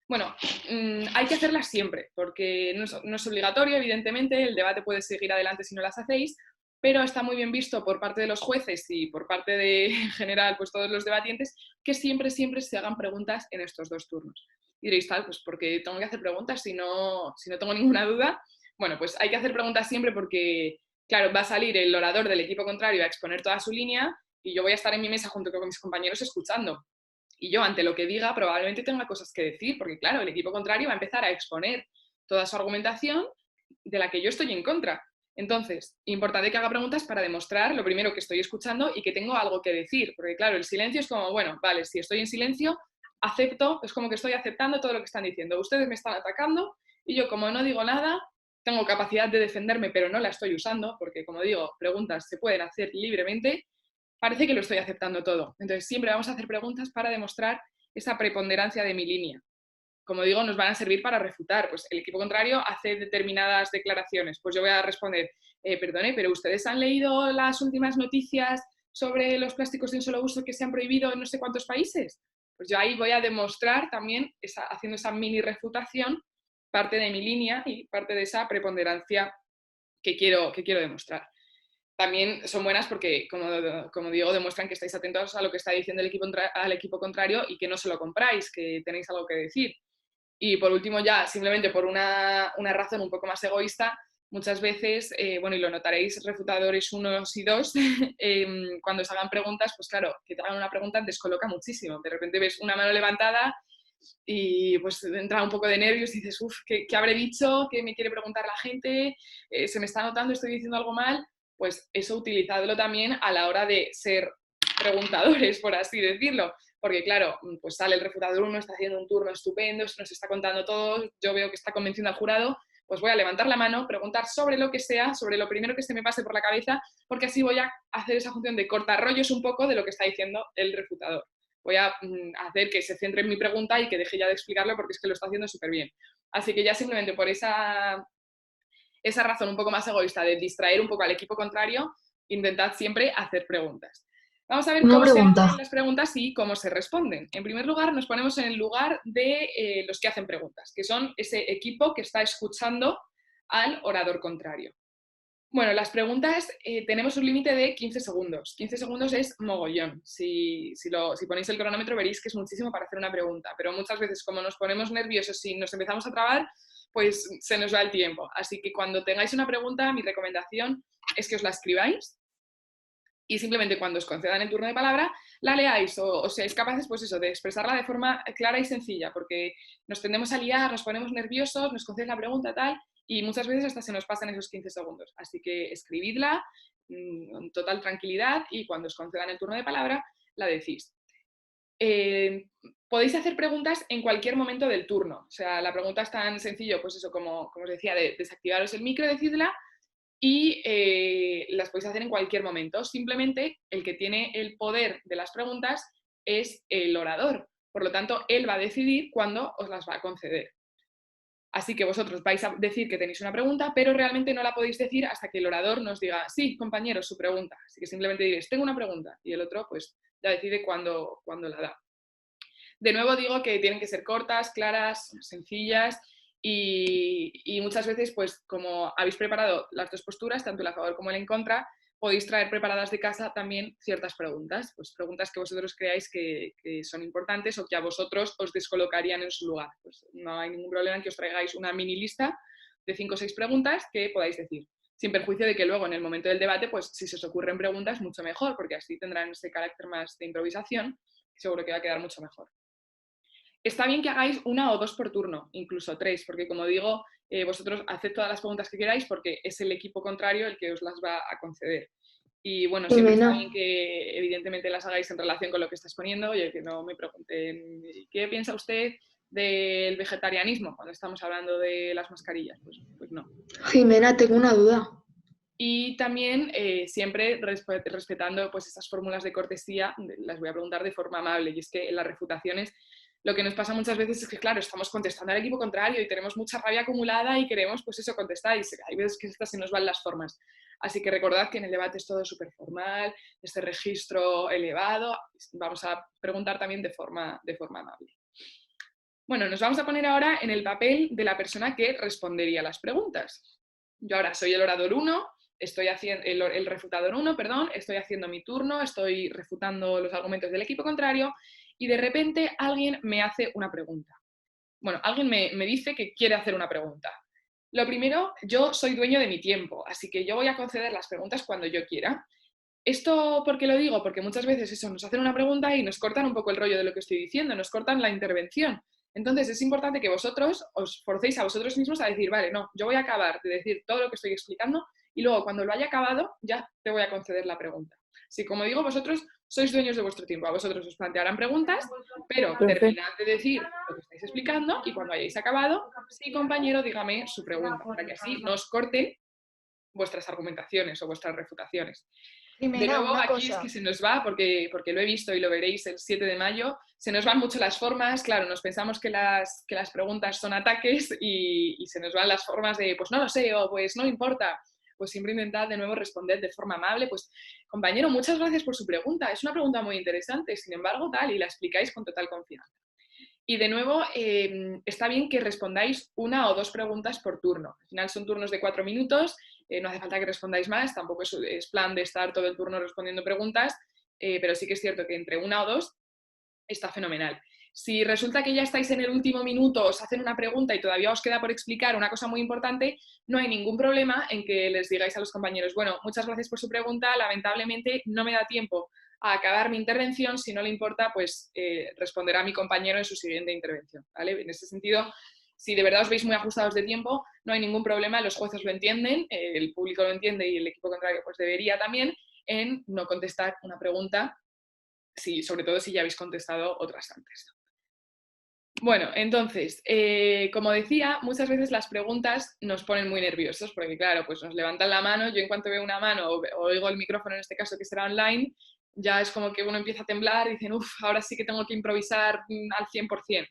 Bueno, hay que hacerlas siempre, porque no es obligatorio, evidentemente, el debate puede seguir adelante si no las hacéis, pero está muy bien visto por parte de los jueces y por parte de, en general, pues todos los debatientes, que siempre se hagan preguntas en estos 2 turnos. Y diréis, tal, pues porque tengo que hacer preguntas si no tengo ninguna duda. Bueno, pues hay que hacer preguntas siempre porque, claro, va a salir el orador del equipo contrario a exponer toda su línea y yo voy a estar en mi mesa junto con mis compañeros escuchando. Y yo, ante lo que diga, probablemente tenga cosas que decir, porque claro, el equipo contrario va a empezar a exponer toda su argumentación de la que yo estoy en contra. Entonces, importante que haga preguntas para demostrar, lo primero, que estoy escuchando y que tengo algo que decir, porque claro, el silencio es como, bueno, vale, si estoy en silencio, acepto, es como que estoy aceptando todo lo que están diciendo. Ustedes me están atacando y yo, como no digo nada, tengo capacidad de defenderme, pero no la estoy usando, porque como digo, preguntas se pueden hacer libremente, parece que lo estoy aceptando todo. Entonces, siempre vamos a hacer preguntas para demostrar esa preponderancia de mi línea. como digo, nos van a servir para refutar. Pues el equipo contrario hace determinadas declaraciones. Pues yo voy a responder, perdone, pero ¿ustedes han leído las últimas noticias sobre los plásticos de un solo uso que se han prohibido en no sé cuántos países? Pues yo ahí voy a demostrar también, haciendo esa mini refutación, parte de mi línea y parte de esa preponderancia que quiero demostrar. También son buenas porque, como digo, demuestran que estáis atentos a lo que está diciendo el equipo contrario y que no se lo compráis, que tenéis algo que decir. Y por último, ya simplemente por una razón un poco más egoísta, muchas veces, bueno, y lo notaréis, refutadores 1 y 2, cuando os hagan preguntas, pues claro, que te hagan una pregunta descoloca muchísimo. De repente ves una mano levantada y pues entra un poco de nervios y dices, uff, ¿qué habré dicho? ¿Qué me quiere preguntar la gente? ¿Se me está notando? ¿Estoy diciendo algo mal? Pues eso utilizadlo también a la hora de ser preguntadores, por así decirlo. Porque claro, pues sale el refutador 1, está haciendo un turno estupendo, nos está contando todo, yo veo que está convenciendo al jurado, pues voy a levantar la mano, preguntar sobre lo que sea, sobre lo primero que se me pase por la cabeza, porque así voy a hacer esa función de cortar rollos un poco de lo que está diciendo el refutador. Voy a hacer que se centre en mi pregunta y que deje ya de explicarlo porque es que lo está haciendo súper bien. Así que ya simplemente por esa razón un poco más egoísta de distraer un poco al equipo contrario, intentad siempre hacer preguntas. Vamos a ver Una cómo se pregunta. hacen las preguntas y cómo se responden. En primer lugar, nos ponemos en el lugar de los que hacen preguntas, que son ese equipo que está escuchando al orador contrario. Bueno, las preguntas tenemos un límite de 15 segundos. 15 segundos es mogollón. Si ponéis el cronómetro veréis que es muchísimo para hacer una pregunta, pero muchas veces como nos ponemos nerviosos y nos empezamos a trabar, pues se nos va el tiempo. Así que cuando tengáis una pregunta, mi recomendación es que os la escribáis y simplemente cuando os concedan el turno de palabra, la leáis o seáis capaces, pues eso, de expresarla de forma clara y sencilla, porque nos tendemos a liar, nos ponemos nerviosos, nos conceden la pregunta tal, y muchas veces hasta se nos pasan esos 15 segundos. Así que escribidla en total tranquilidad y cuando os concedan el turno de palabra, la decís. Podéis hacer preguntas en cualquier momento del turno. O sea, la pregunta es tan sencillo, pues eso, como os decía, de desactivaros el micro, decidla, y las podéis hacer en cualquier momento. Simplemente el que tiene el poder de las preguntas es el orador. Por lo tanto, él va a decidir cuándo os las va a conceder. Así que vosotros vais a decir que tenéis una pregunta, pero realmente no la podéis decir hasta que el orador nos diga, sí, compañero, su pregunta. Así que simplemente diréis, tengo una pregunta, y el otro pues ya decide cuándo la da. De nuevo digo que tienen que ser cortas, claras, sencillas y muchas veces, pues como habéis preparado las dos posturas, tanto el a favor como el en contra, podéis traer preparadas de casa también ciertas preguntas, pues preguntas que vosotros creáis que son importantes o que a vosotros os descolocarían en su lugar. Pues no hay ningún problema en que os traigáis una mini lista de 5 o 6 preguntas que podáis decir, sin perjuicio de que luego en el momento del debate, pues si se os ocurren preguntas, mucho mejor, porque así tendrán ese carácter más de improvisación y seguro que va a quedar mucho mejor. Está bien que hagáis 1 o 2 por turno, incluso 3, porque como digo, vosotros haced todas las preguntas que queráis porque es el equipo contrario el que os las va a conceder. Y bueno, siempre está Jimena, bien que evidentemente las hagáis en relación con lo que estás poniendo, oye, que no me pregunten, ¿qué piensa usted del vegetarianismo cuando estamos hablando de las mascarillas? Pues no. Jimena, tengo una duda. Y también siempre respetando pues, esas fórmulas de cortesía, las voy a preguntar de forma amable. Y es que en las refutaciones lo que nos pasa muchas veces es que, claro, estamos contestando al equipo contrario y tenemos mucha rabia acumulada y queremos, pues eso, contestar. Y hay veces que estas se nos van las formas. Así que recordad que en el debate es todo súper formal, este registro elevado. Vamos a preguntar también de forma amable. Bueno, nos vamos a poner ahora en el papel de la persona que respondería las preguntas. Yo ahora soy el orador 1, estoy haciendo el refutador 1, perdón, estoy haciendo mi turno, estoy refutando los argumentos del equipo contrario y de repente alguien me hace una pregunta. Bueno, alguien me dice que quiere hacer una pregunta. Lo primero, yo soy dueño de mi tiempo, así que yo voy a conceder las preguntas cuando yo quiera. ¿Esto por qué lo digo? Porque muchas veces eso, nos hacen una pregunta y nos cortan un poco el rollo de lo que estoy diciendo, nos cortan la intervención. Entonces es importante que vosotros os forcéis a vosotros mismos a decir, vale, no, yo voy a acabar de decir todo lo que estoy explicando y luego cuando lo haya acabado ya te voy a conceder la pregunta. Si como digo, vosotros sois dueños de vuestro tiempo, a vosotros os plantearán preguntas, pero Profe. terminad de decir lo que estáis explicando y cuando hayáis acabado, sí compañero, dígame su pregunta, para que así no os corten vuestras argumentaciones o vuestras refutaciones. De Jimena, nuevo, una aquí es cosa. que se nos va, porque lo he visto y lo veréis el 7 de mayo, se nos van mucho las formas, claro, nos pensamos que las preguntas son ataques y se nos van las formas de, pues no lo sé, o pues no importa. Pues siempre intentad de nuevo responder de forma amable, pues compañero, muchas gracias por su pregunta, es una pregunta muy interesante, sin embargo, tal, y la explicáis con total confianza. Y de nuevo, está bien que respondáis una o dos preguntas por turno. Al final son turnos de 4 minutos, no hace falta que respondáis más, tampoco es plan de estar todo el turno respondiendo preguntas, pero sí que es cierto que entre una o dos está fenomenal. Si resulta que ya estáis en el último minuto, os hacen una pregunta y todavía os queda por explicar una cosa muy importante, no hay ningún problema en que les digáis a los compañeros, bueno, muchas gracias por su pregunta, lamentablemente no me da tiempo a acabar mi intervención, si no le importa, pues responderá mi compañero en su siguiente intervención, ¿vale? En ese sentido, si de verdad os veis muy ajustados de tiempo, no hay ningún problema, los jueces lo entienden, el público lo entiende y el equipo contrario pues debería también, en no contestar una pregunta, sobre todo si ya habéis contestado otras antes. Bueno, entonces, como decía, muchas veces las preguntas nos ponen muy nerviosos porque, claro, pues nos levantan la mano, yo en cuanto veo una mano o oigo el micrófono, en este caso que será online, ya es como que uno empieza a temblar y dicen, uff, ahora sí que tengo que improvisar al 100%.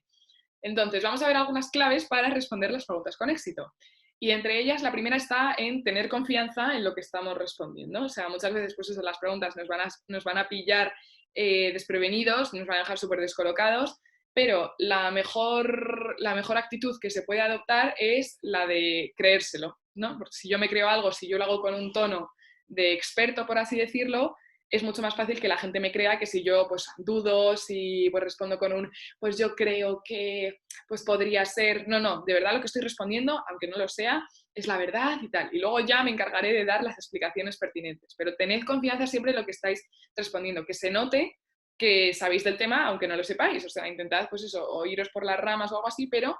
Entonces, vamos a ver algunas claves para responder las preguntas con éxito. Y entre ellas, la primera está en tener confianza en lo que estamos respondiendo. O sea, muchas veces, pues eso, las preguntas nos van a pillar desprevenidos, nos van a dejar súper descolocados, pero la mejor actitud que se puede adoptar es la de creérselo, ¿no? Porque si yo me creo algo, si yo lo hago con un tono de experto, por así decirlo, es mucho más fácil que la gente me crea que si yo pues dudo, si pues respondo con un pues yo creo que pues podría ser, no, no, de verdad lo que estoy respondiendo, aunque no lo sea, es la verdad y tal. Y luego ya me encargaré de dar las explicaciones pertinentes. Pero tened confianza siempre en lo que estáis respondiendo, que se note que sabéis del tema, aunque no lo sepáis. O sea, intentad, pues eso, o iros por las ramas o algo así, pero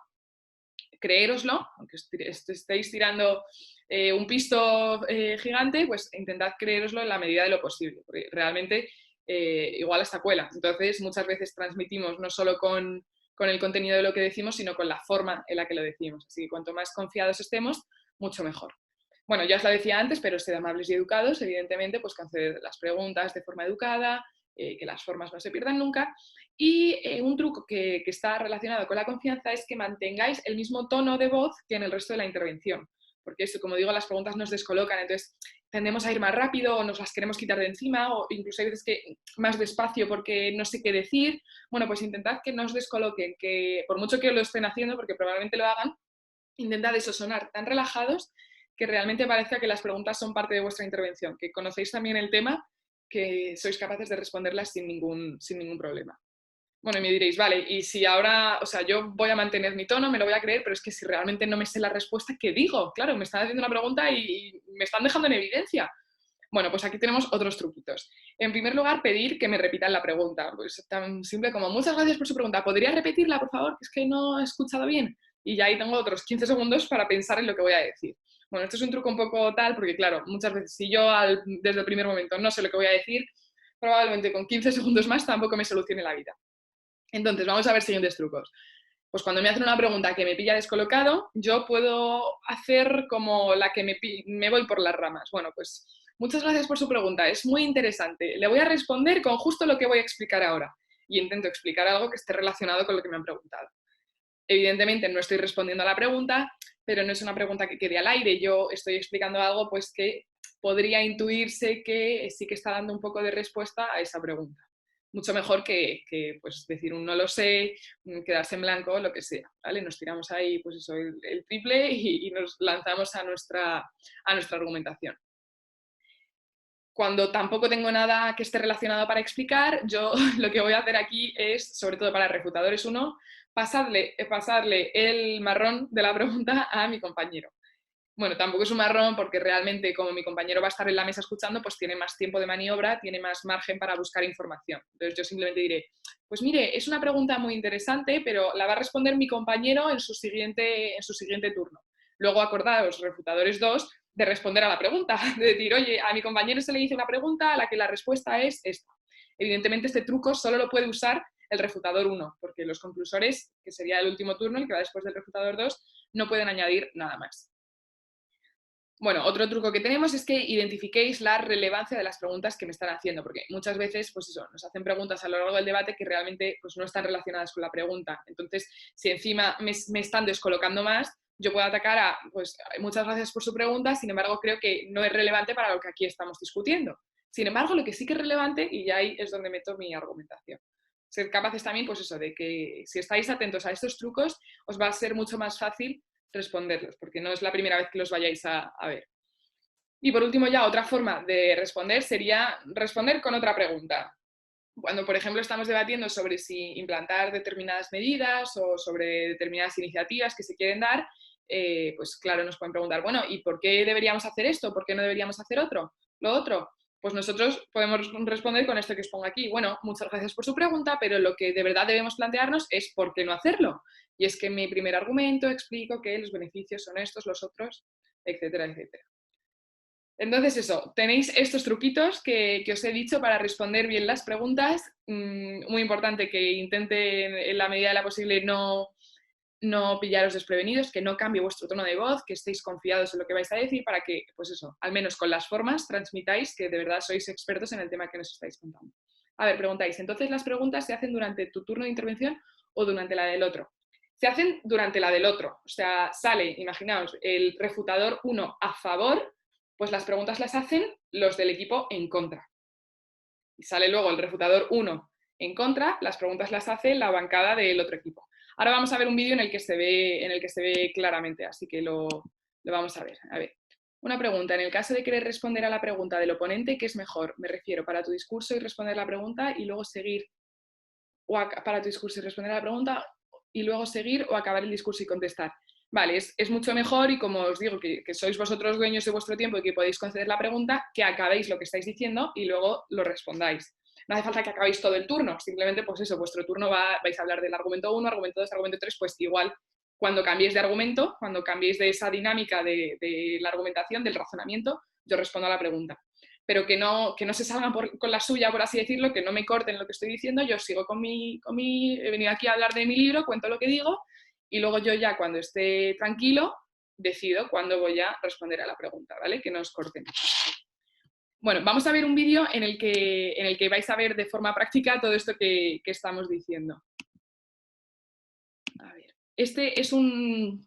creéroslo, aunque estéis tirando un pisto gigante, pues intentad creéroslo en la medida de lo posible, porque realmente igual hasta cuela. Entonces, muchas veces transmitimos no solo con el contenido de lo que decimos, sino con la forma en la que lo decimos. Así que cuanto más confiados estemos, mucho mejor. Bueno, ya os lo decía antes, pero sed amables y educados, evidentemente, pues conceder las preguntas de forma educada, que las formas no se pierdan nunca. Y un truco que está relacionado con la confianza es que mantengáis el mismo tono de voz que en el resto de la intervención. Porque eso, como digo, las preguntas nos descolocan, entonces tendemos a ir más rápido o nos las queremos quitar de encima o incluso hay veces que más despacio porque no sé qué decir. Bueno, pues intentad que no os descoloquen, que por mucho que lo estén haciendo, porque probablemente lo hagan, intentad eso, sonar tan relajados que realmente parezca que las preguntas son parte de vuestra intervención, que conocéis también el tema, que sois capaces de responderlas sin ningún problema. Bueno, y me diréis, vale, y si ahora, o sea, yo voy a mantener mi tono, me lo voy a creer, pero es que si realmente no me sé la respuesta, ¿qué digo? Claro, me están haciendo una pregunta y me están dejando en evidencia. Bueno, pues aquí tenemos otros truquitos. En primer lugar, pedir que me repitan la pregunta. Pues tan simple como, muchas gracias por su pregunta, ¿podría repetirla, por favor? Que es que no he escuchado bien. Y ya ahí tengo otros 15 segundos para pensar en lo que voy a decir. Bueno, esto es un truco un poco tal, porque claro, muchas veces si yo desde el primer momento no sé lo que voy a decir, probablemente con 15 segundos más tampoco me solucione la vida. Entonces, vamos a ver siguientes trucos. Pues cuando me hacen una pregunta que me pilla descolocado, yo puedo hacer como la que me voy por las ramas. Bueno, pues muchas gracias por su pregunta, es muy interesante. Le voy a responder con justo lo que voy a explicar ahora. Y intento explicar algo que esté relacionado con lo que me han preguntado. Evidentemente no estoy respondiendo a la pregunta, pero no es una pregunta que quede al aire. Yo estoy explicando algo pues que podría intuirse que sí que está dando un poco de respuesta a esa pregunta. Mucho mejor que pues, decir un no lo sé, quedarse en blanco, lo que sea. ¿Vale? Nos tiramos ahí pues eso, el triple y nos lanzamos a nuestra argumentación. Cuando tampoco tengo nada que esté relacionado para explicar, yo lo que voy a hacer aquí es, sobre todo para refutadores 1, pasarle el marrón de la pregunta a mi compañero. Bueno, tampoco es un marrón porque realmente como mi compañero va a estar en la mesa escuchando, pues tiene más tiempo de maniobra, tiene más margen para buscar información. Entonces yo simplemente diré, pues mire, es una pregunta muy interesante, pero la va a responder mi compañero en su siguiente turno. Luego acordaos, refutadores 2, de responder a la pregunta, de decir, oye, a mi compañero se le hizo una pregunta a la que la respuesta es esta. Evidentemente este truco solo lo puede usar el refutador 1, porque los conclusores, que sería el último turno, el que va después del refutador 2, no pueden añadir nada más. Bueno, otro truco que tenemos es que identifiquéis la relevancia de las preguntas que me están haciendo, porque muchas veces, pues eso, nos hacen preguntas a lo largo del debate que realmente pues, no están relacionadas con la pregunta. Entonces, si encima me están descolocando más, yo puedo atacar a, pues, muchas gracias por su pregunta, sin embargo, creo que no es relevante para lo que aquí estamos discutiendo. Sin embargo, lo que sí que es relevante, y ya ahí es donde meto mi argumentación. Ser capaces también, pues eso, de que si estáis atentos a estos trucos, os va a ser mucho más fácil responderlos, porque no es la primera vez que los vayáis a ver. Y por último, ya otra forma de responder sería responder con otra pregunta. Cuando, por ejemplo, estamos debatiendo sobre si implantar determinadas medidas o sobre determinadas iniciativas que se quieren dar, pues claro, nos pueden preguntar, bueno, ¿y por qué deberíamos hacer esto? ¿Por qué no deberíamos hacer lo otro? Pues nosotros podemos responder con esto que os pongo aquí. Bueno, muchas gracias por su pregunta, pero lo que de verdad debemos plantearnos es por qué no hacerlo. Y es que en mi primer argumento explico que los beneficios son estos, los otros, etcétera, etcétera. Entonces eso, tenéis estos truquitos que os he dicho para responder bien las preguntas. Muy importante que intenten en la medida de la posible no pillaros desprevenidos, que no cambie vuestro tono de voz, que estéis confiados en lo que vais a decir para que, pues eso, al menos con las formas transmitáis que de verdad sois expertos en el tema que nos estáis contando. A ver, preguntáis, entonces las preguntas se hacen durante tu turno de intervención o durante la del otro. Se hacen durante la del otro, o sea, sale, imaginaos, el refutador 1 a favor, pues las preguntas las hacen los del equipo en contra. Y sale luego el refutador 1 en contra, las preguntas las hace la bancada del otro equipo. Ahora vamos a ver un vídeo en el que se ve claramente, así que lo vamos a ver. A ver, una pregunta. En el caso de querer responder a la pregunta del oponente, ¿qué es mejor? Me refiero para tu discurso y responder la pregunta y luego seguir, para tu discurso y responder a la pregunta y luego seguir o acabar el discurso y contestar. Vale, es mucho mejor y como os digo, que sois vosotros dueños de vuestro tiempo y que podéis conceder la pregunta, que acabéis lo que estáis diciendo y luego lo respondáis. No hace falta que acabéis todo el turno, simplemente pues eso, vuestro turno vais a hablar del argumento 1, argumento 2, argumento 3, pues igual cuando cambiéis de argumento, cuando cambiéis de esa dinámica de la argumentación, del razonamiento, yo respondo a la pregunta. Pero que no se salgan con la suya, por así decirlo, que no me corten lo que estoy diciendo, yo sigo con mi, he venido aquí a hablar de mi libro, cuento lo que digo, y luego yo ya cuando esté tranquilo decido cuándo voy a responder a la pregunta, ¿vale? Que no os corten. Bueno, vamos a ver un vídeo en el que vais a ver de forma práctica todo esto que estamos diciendo. A ver, este es un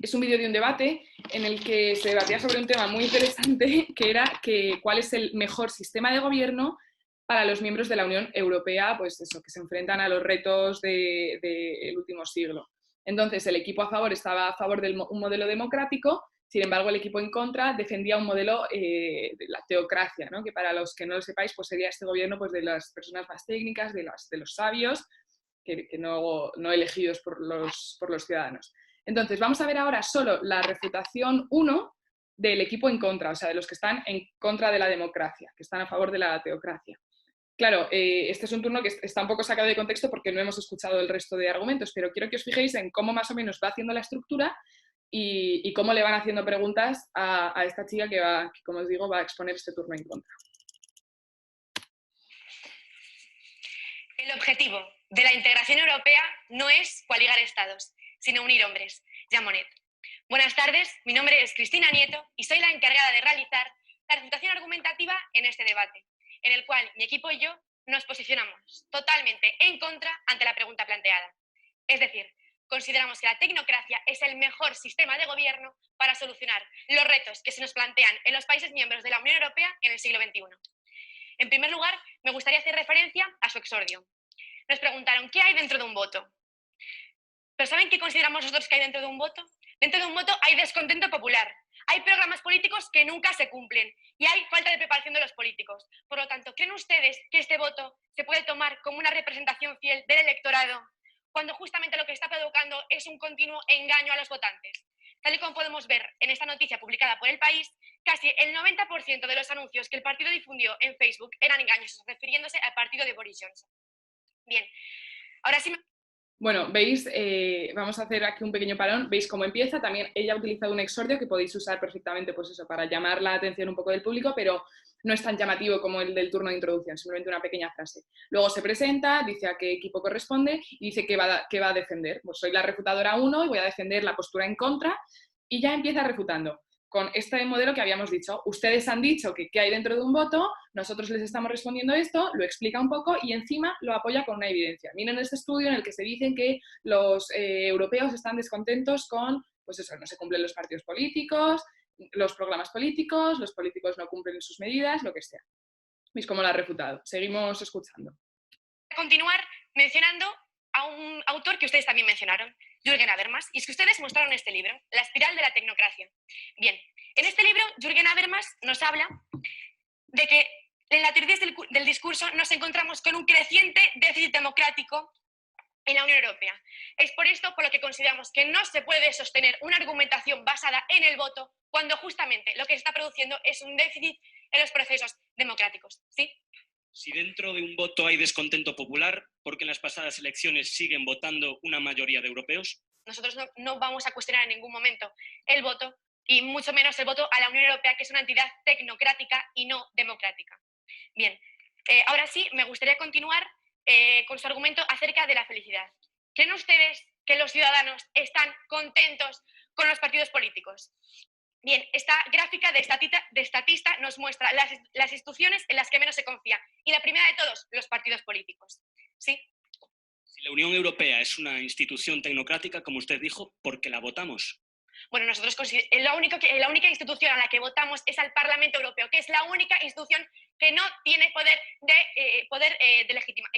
vídeo de un debate en el que se debatía sobre un tema muy interesante, que era cuál es el mejor sistema de gobierno para los miembros de la Unión Europea, pues eso, que se enfrentan a los retos del último siglo. Entonces, el equipo a favor estaba a favor de un modelo democrático, sin embargo, el equipo en contra defendía un modelo de la teocracia, ¿no? Que para los que no lo sepáis, pues sería este gobierno pues, de las personas más técnicas, de los sabios, que no elegidos por los ciudadanos. Entonces, vamos a ver ahora solo la refutación 1 del equipo en contra, o sea, de los que están en contra de la democracia, que están a favor de la teocracia. Claro, este es un turno que está un poco sacado de contexto porque no hemos escuchado el resto de argumentos, pero quiero que os fijéis en cómo más o menos va haciendo la estructura y cómo le van haciendo preguntas a esta chica que, como os digo, va a exponer este turno en contra. El objetivo de la integración europea no es coaligar estados, sino unir hombres. Jean Monnet. Buenas tardes, mi nombre es Cristina Nieto y soy la encargada de realizar la refutación argumentativa en este debate, en el cual mi equipo y yo nos posicionamos totalmente en contra ante la pregunta planteada. Es decir, consideramos que la tecnocracia es el mejor sistema de gobierno para solucionar los retos que se nos plantean en los países miembros de la Unión Europea en el siglo XXI. En primer lugar, me gustaría hacer referencia a su exordio. Nos preguntaron, ¿qué hay dentro de un voto? ¿Pero saben qué consideramos nosotros que hay dentro de un voto? Dentro de un voto hay descontento popular, hay programas políticos que nunca se cumplen y hay falta de preparación de los políticos. Por lo tanto, ¿creen ustedes que este voto se puede tomar como una representación fiel del electorado cuando justamente lo que está provocando es un continuo engaño a los votantes? Tal y como podemos ver en esta noticia publicada por El País, casi el 90% de los anuncios que el partido difundió en Facebook eran engañosos, refiriéndose al partido de Boris Johnson. Bien, ahora sí. Bueno, veis, vamos a hacer aquí un pequeño parón, veis cómo empieza, también ella ha utilizado un exordio que podéis usar perfectamente pues eso, para llamar la atención un poco del público, pero no es tan llamativo como el del turno de introducción, simplemente una pequeña frase. Luego se presenta, dice a qué equipo corresponde y dice que va a defender. Pues soy la refutadora 1 y voy a defender la postura en contra y ya empieza refutando. con este modelo que habíamos dicho. Ustedes han dicho que qué hay dentro de un voto, nosotros les estamos respondiendo esto, lo explica un poco y encima lo apoya con una evidencia. Miren este estudio en el que se dicen que los europeos están descontentos con, pues eso, no se cumplen los partidos políticos, los programas políticos, los políticos no cumplen sus medidas, lo que sea. ¿Veis cómo lo ha refutado? Seguimos escuchando. Continuar mencionando a un autor que ustedes también mencionaron, Jürgen Habermas, y es que ustedes mostraron este libro, La espiral de la tecnocracia. Bien, en este libro Jürgen Habermas nos habla de que en la teoría del discurso nos encontramos con un creciente déficit democrático en la Unión Europea. Es por esto por lo que consideramos que no se puede sostener una argumentación basada en el voto cuando justamente lo que se está produciendo es un déficit en los procesos democráticos. ¿Sí? Si dentro de un voto hay descontento popular, ¿por qué en las pasadas elecciones siguen votando una mayoría de europeos? Nosotros no vamos a cuestionar en ningún momento el voto, y mucho menos el voto a la Unión Europea, que es una entidad tecnocrática y no democrática. Bien, ahora sí, me gustaría continuar con su argumento acerca de la felicidad. ¿Creen ustedes que los ciudadanos están contentos con los partidos políticos? Bien, esta gráfica de Statista nos muestra las instituciones en las que menos se confía. Y la primera de todos, los partidos políticos. ¿Sí? Si la Unión Europea es una institución tecnocrática, como usted dijo, ¿por qué la votamos? Bueno, nosotros la única institución a la que votamos es al Parlamento Europeo, que es la única institución que no tiene poder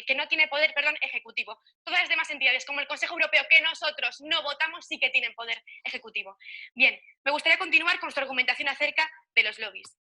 que no tiene poder, ejecutivo. Todas las demás entidades, como el Consejo Europeo, que nosotros no votamos, sí que tienen poder ejecutivo. Bien, me gustaría continuar con su argumentación acerca de los lobbies.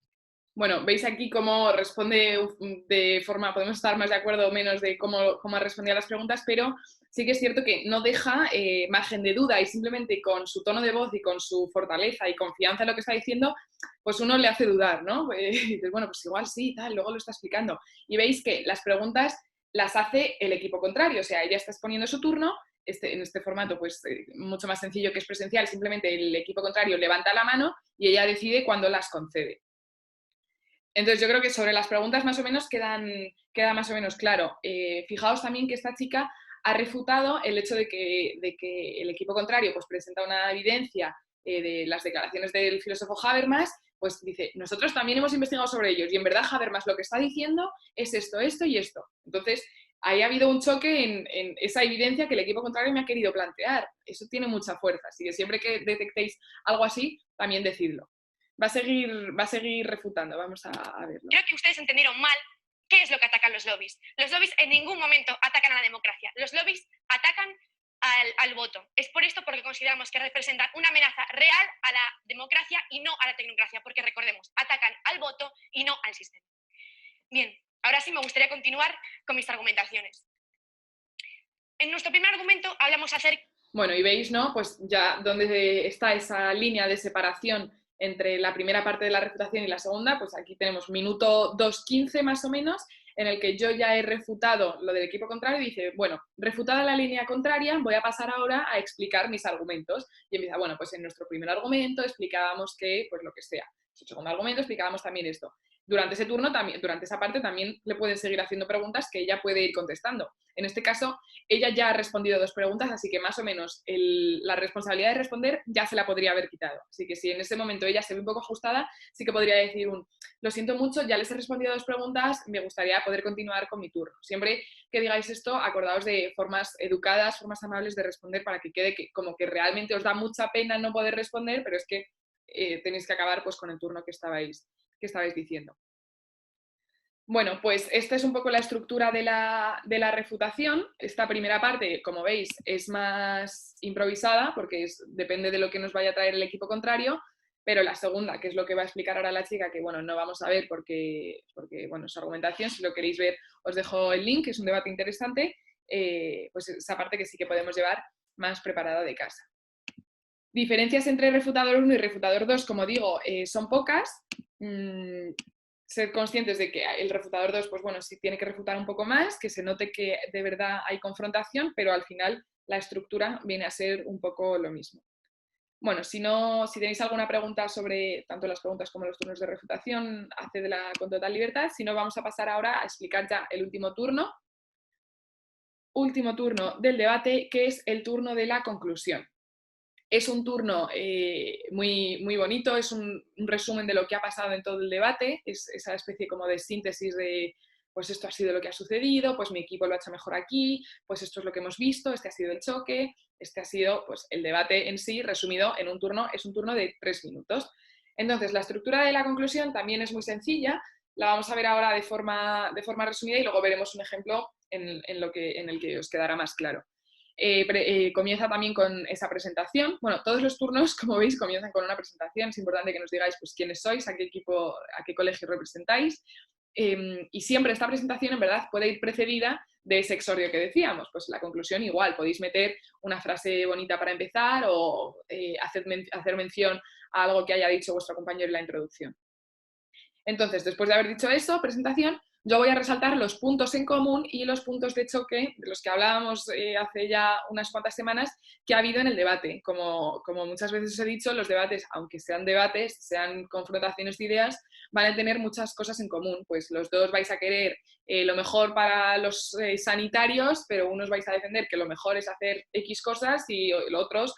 Bueno, veis aquí cómo responde de forma, podemos estar más de acuerdo o menos de cómo ha respondido a las preguntas, pero sí que es cierto que no deja margen de duda y simplemente con su tono de voz y con su fortaleza y confianza en lo que está diciendo, pues uno le hace dudar, ¿no? Dices, bueno, pues igual sí, tal, luego lo está explicando. Y veis que las preguntas las hace el equipo contrario, o sea, ella está exponiendo su turno, en este formato pues mucho más sencillo que es presencial, simplemente el equipo contrario levanta la mano y ella decide cuándo las concede. Entonces yo creo que sobre las preguntas más o menos queda más o menos claro. Fijaos también que esta chica ha refutado el hecho de que el equipo contrario pues, presenta una evidencia de las declaraciones del filósofo Habermas, pues dice, nosotros también hemos investigado sobre ellos y en verdad Habermas lo que está diciendo es esto, esto y esto. Entonces ahí ha habido un choque en esa evidencia que el equipo contrario me ha querido plantear. Eso tiene mucha fuerza, así que siempre que detectéis algo así, también decidlo. Va a seguir refutando, vamos a verlo. Creo que ustedes entendieron mal qué es lo que atacan los lobbies. Los lobbies en ningún momento atacan a la democracia. Los lobbies atacan al voto. Es por esto porque consideramos que representan una amenaza real a la democracia y no a la tecnocracia, porque recordemos, atacan al voto y no al sistema. Bien, ahora sí me gustaría continuar con mis argumentaciones. En nuestro primer argumento hablamos acerca... Bueno, y veis, ¿no? Pues ya donde está esa línea de separación entre la primera parte de la refutación y la segunda, pues aquí tenemos minuto 2:15 más o menos, en el que yo ya he refutado lo del equipo contrario y dice, bueno, refutada la línea contraria, voy a pasar ahora a explicar mis argumentos. Y empieza, bueno, pues en nuestro primer argumento explicábamos que, pues lo que sea. En su segundo argumento explicábamos también esto. Durante ese turno, durante esa parte, también le pueden seguir haciendo preguntas que ella puede ir contestando. En este caso, ella ya ha respondido 2 preguntas, así que más o menos la responsabilidad de responder ya se la podría haber quitado. Así que si en ese momento ella se ve un poco ajustada, sí que podría decir lo siento mucho, ya les he respondido 2 preguntas, me gustaría poder continuar con mi turno. Siempre que digáis esto, acordaos de formas educadas, formas amables de responder para que quede como que realmente os da mucha pena no poder responder, pero es que tenéis que acabar pues, con el turno que estabais diciendo. Bueno, pues esta es un poco la estructura de la refutación. Esta primera parte, como veis, es más improvisada porque depende de lo que nos vaya a traer el equipo contrario, pero la segunda, que es lo que va a explicar ahora la chica, que bueno, no vamos a ver porque bueno, su argumentación, si lo queréis ver, os dejo el link, es un debate interesante, pues esa parte que sí que podemos llevar más preparada de casa. Diferencias entre refutador 1 y refutador 2, como digo, son pocas. Ser conscientes de que el refutador 2, pues bueno, sí tiene que refutar un poco más, que se note que de verdad hay confrontación, pero al final la estructura viene a ser un poco lo mismo. Bueno, si tenéis alguna pregunta sobre tanto las preguntas como los turnos de refutación, hacedla con total libertad. Si no, vamos a pasar ahora a explicar ya el último turno del debate, que es el turno de la conclusión. Es un turno muy bonito, es un resumen de lo que ha pasado en todo el debate, es esa especie como de síntesis de, pues esto ha sido lo que ha sucedido, pues mi equipo lo ha hecho mejor aquí, pues esto es lo que hemos visto, este ha sido el choque, este ha sido pues el debate en sí resumido en un turno, es un turno de 3 minutos. Entonces, la estructura de la conclusión también es muy sencilla, la vamos a ver ahora de forma resumida y luego veremos un ejemplo en el que os quedará más claro. Comienza también con esa presentación. Bueno, todos los turnos, como veis, comienzan con una presentación. Es importante que nos digáis pues, quiénes sois, a qué equipo, a qué colegio representáis. Y siempre esta presentación, en verdad, puede ir precedida de ese exordio que decíamos. Pues la conclusión igual, podéis meter una frase bonita para empezar o hacer mención a algo que haya dicho vuestro compañero en la introducción. Entonces, después de haber dicho eso, presentación, yo voy a resaltar los puntos en común y los puntos de choque de los que hablábamos hace ya unas cuantas semanas que ha habido en el debate. Como muchas veces os he dicho, los debates, aunque sean debates, sean confrontaciones de ideas, van a tener muchas cosas en común. Pues los dos vais a querer lo mejor para los sanitarios, pero unos vais a defender que lo mejor es hacer X cosas y los otros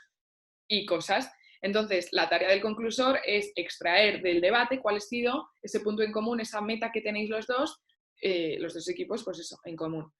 Y cosas. Entonces, la tarea del conclusor es extraer del debate cuál ha sido ese punto en común, esa meta que tenéis los dos equipos, pues eso, en común.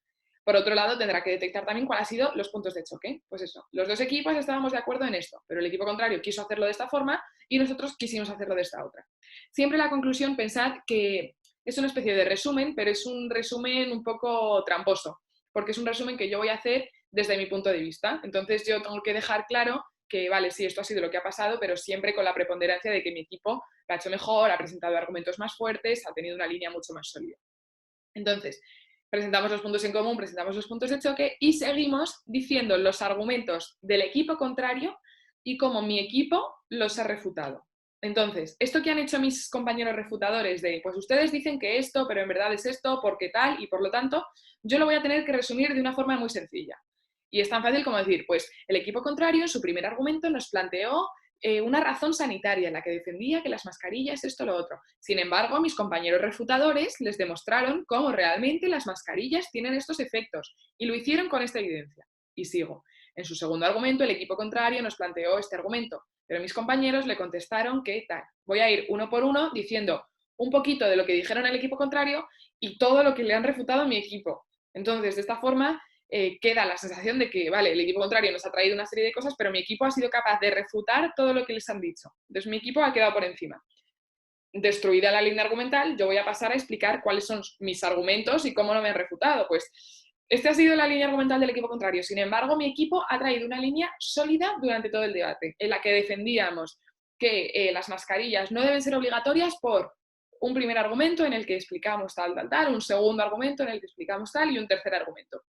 Por otro lado, tendrá que detectar también cuáles han sido los puntos de choque. Pues eso, los dos equipos estábamos de acuerdo en esto, pero el equipo contrario quiso hacerlo de esta forma y nosotros quisimos hacerlo de esta otra. Siempre la conclusión, pensad que es una especie de resumen, pero es un resumen un poco tramposo, porque es un resumen que yo voy a hacer desde mi punto de vista. Entonces yo tengo que dejar claro que, vale, sí, esto ha sido lo que ha pasado, pero siempre con la preponderancia de que mi equipo lo ha hecho mejor, ha presentado argumentos más fuertes, ha tenido una línea mucho más sólida. Entonces, presentamos los puntos en común, presentamos los puntos de choque y seguimos diciendo los argumentos del equipo contrario y cómo mi equipo los ha refutado. Entonces, esto que han hecho mis compañeros refutadores de, pues ustedes dicen que esto, pero en verdad es esto, porque tal, y por lo tanto, yo lo voy a tener que resumir de una forma muy sencilla. Y es tan fácil como decir, pues el equipo contrario en su primer argumento nos planteó una razón sanitaria en la que defendía que las mascarillas, esto, lo otro. Sin embargo, mis compañeros refutadores les demostraron cómo realmente las mascarillas tienen estos efectos y lo hicieron con esta evidencia. Y sigo. En su segundo argumento, el equipo contrario nos planteó este argumento, pero mis compañeros le contestaron que tal. Voy a ir uno por uno diciendo un poquito de lo que dijeron el equipo contrario y todo lo que le han refutado a mi equipo. Entonces, de esta forma, queda la sensación de que, vale, el equipo contrario nos ha traído una serie de cosas, pero mi equipo ha sido capaz de refutar todo lo que les han dicho. Entonces mi equipo ha quedado por encima. Destruida la línea argumental, yo voy a pasar a explicar cuáles son mis argumentos y cómo no me han refutado. Pues esta ha sido la línea argumental del equipo contrario. Sin embargo, mi equipo ha traído una línea sólida durante todo el debate, en la que defendíamos que las mascarillas no deben ser obligatorias por un primer argumento en el que explicamos tal, un segundo argumento en el que explicamos tal y un tercer argumento.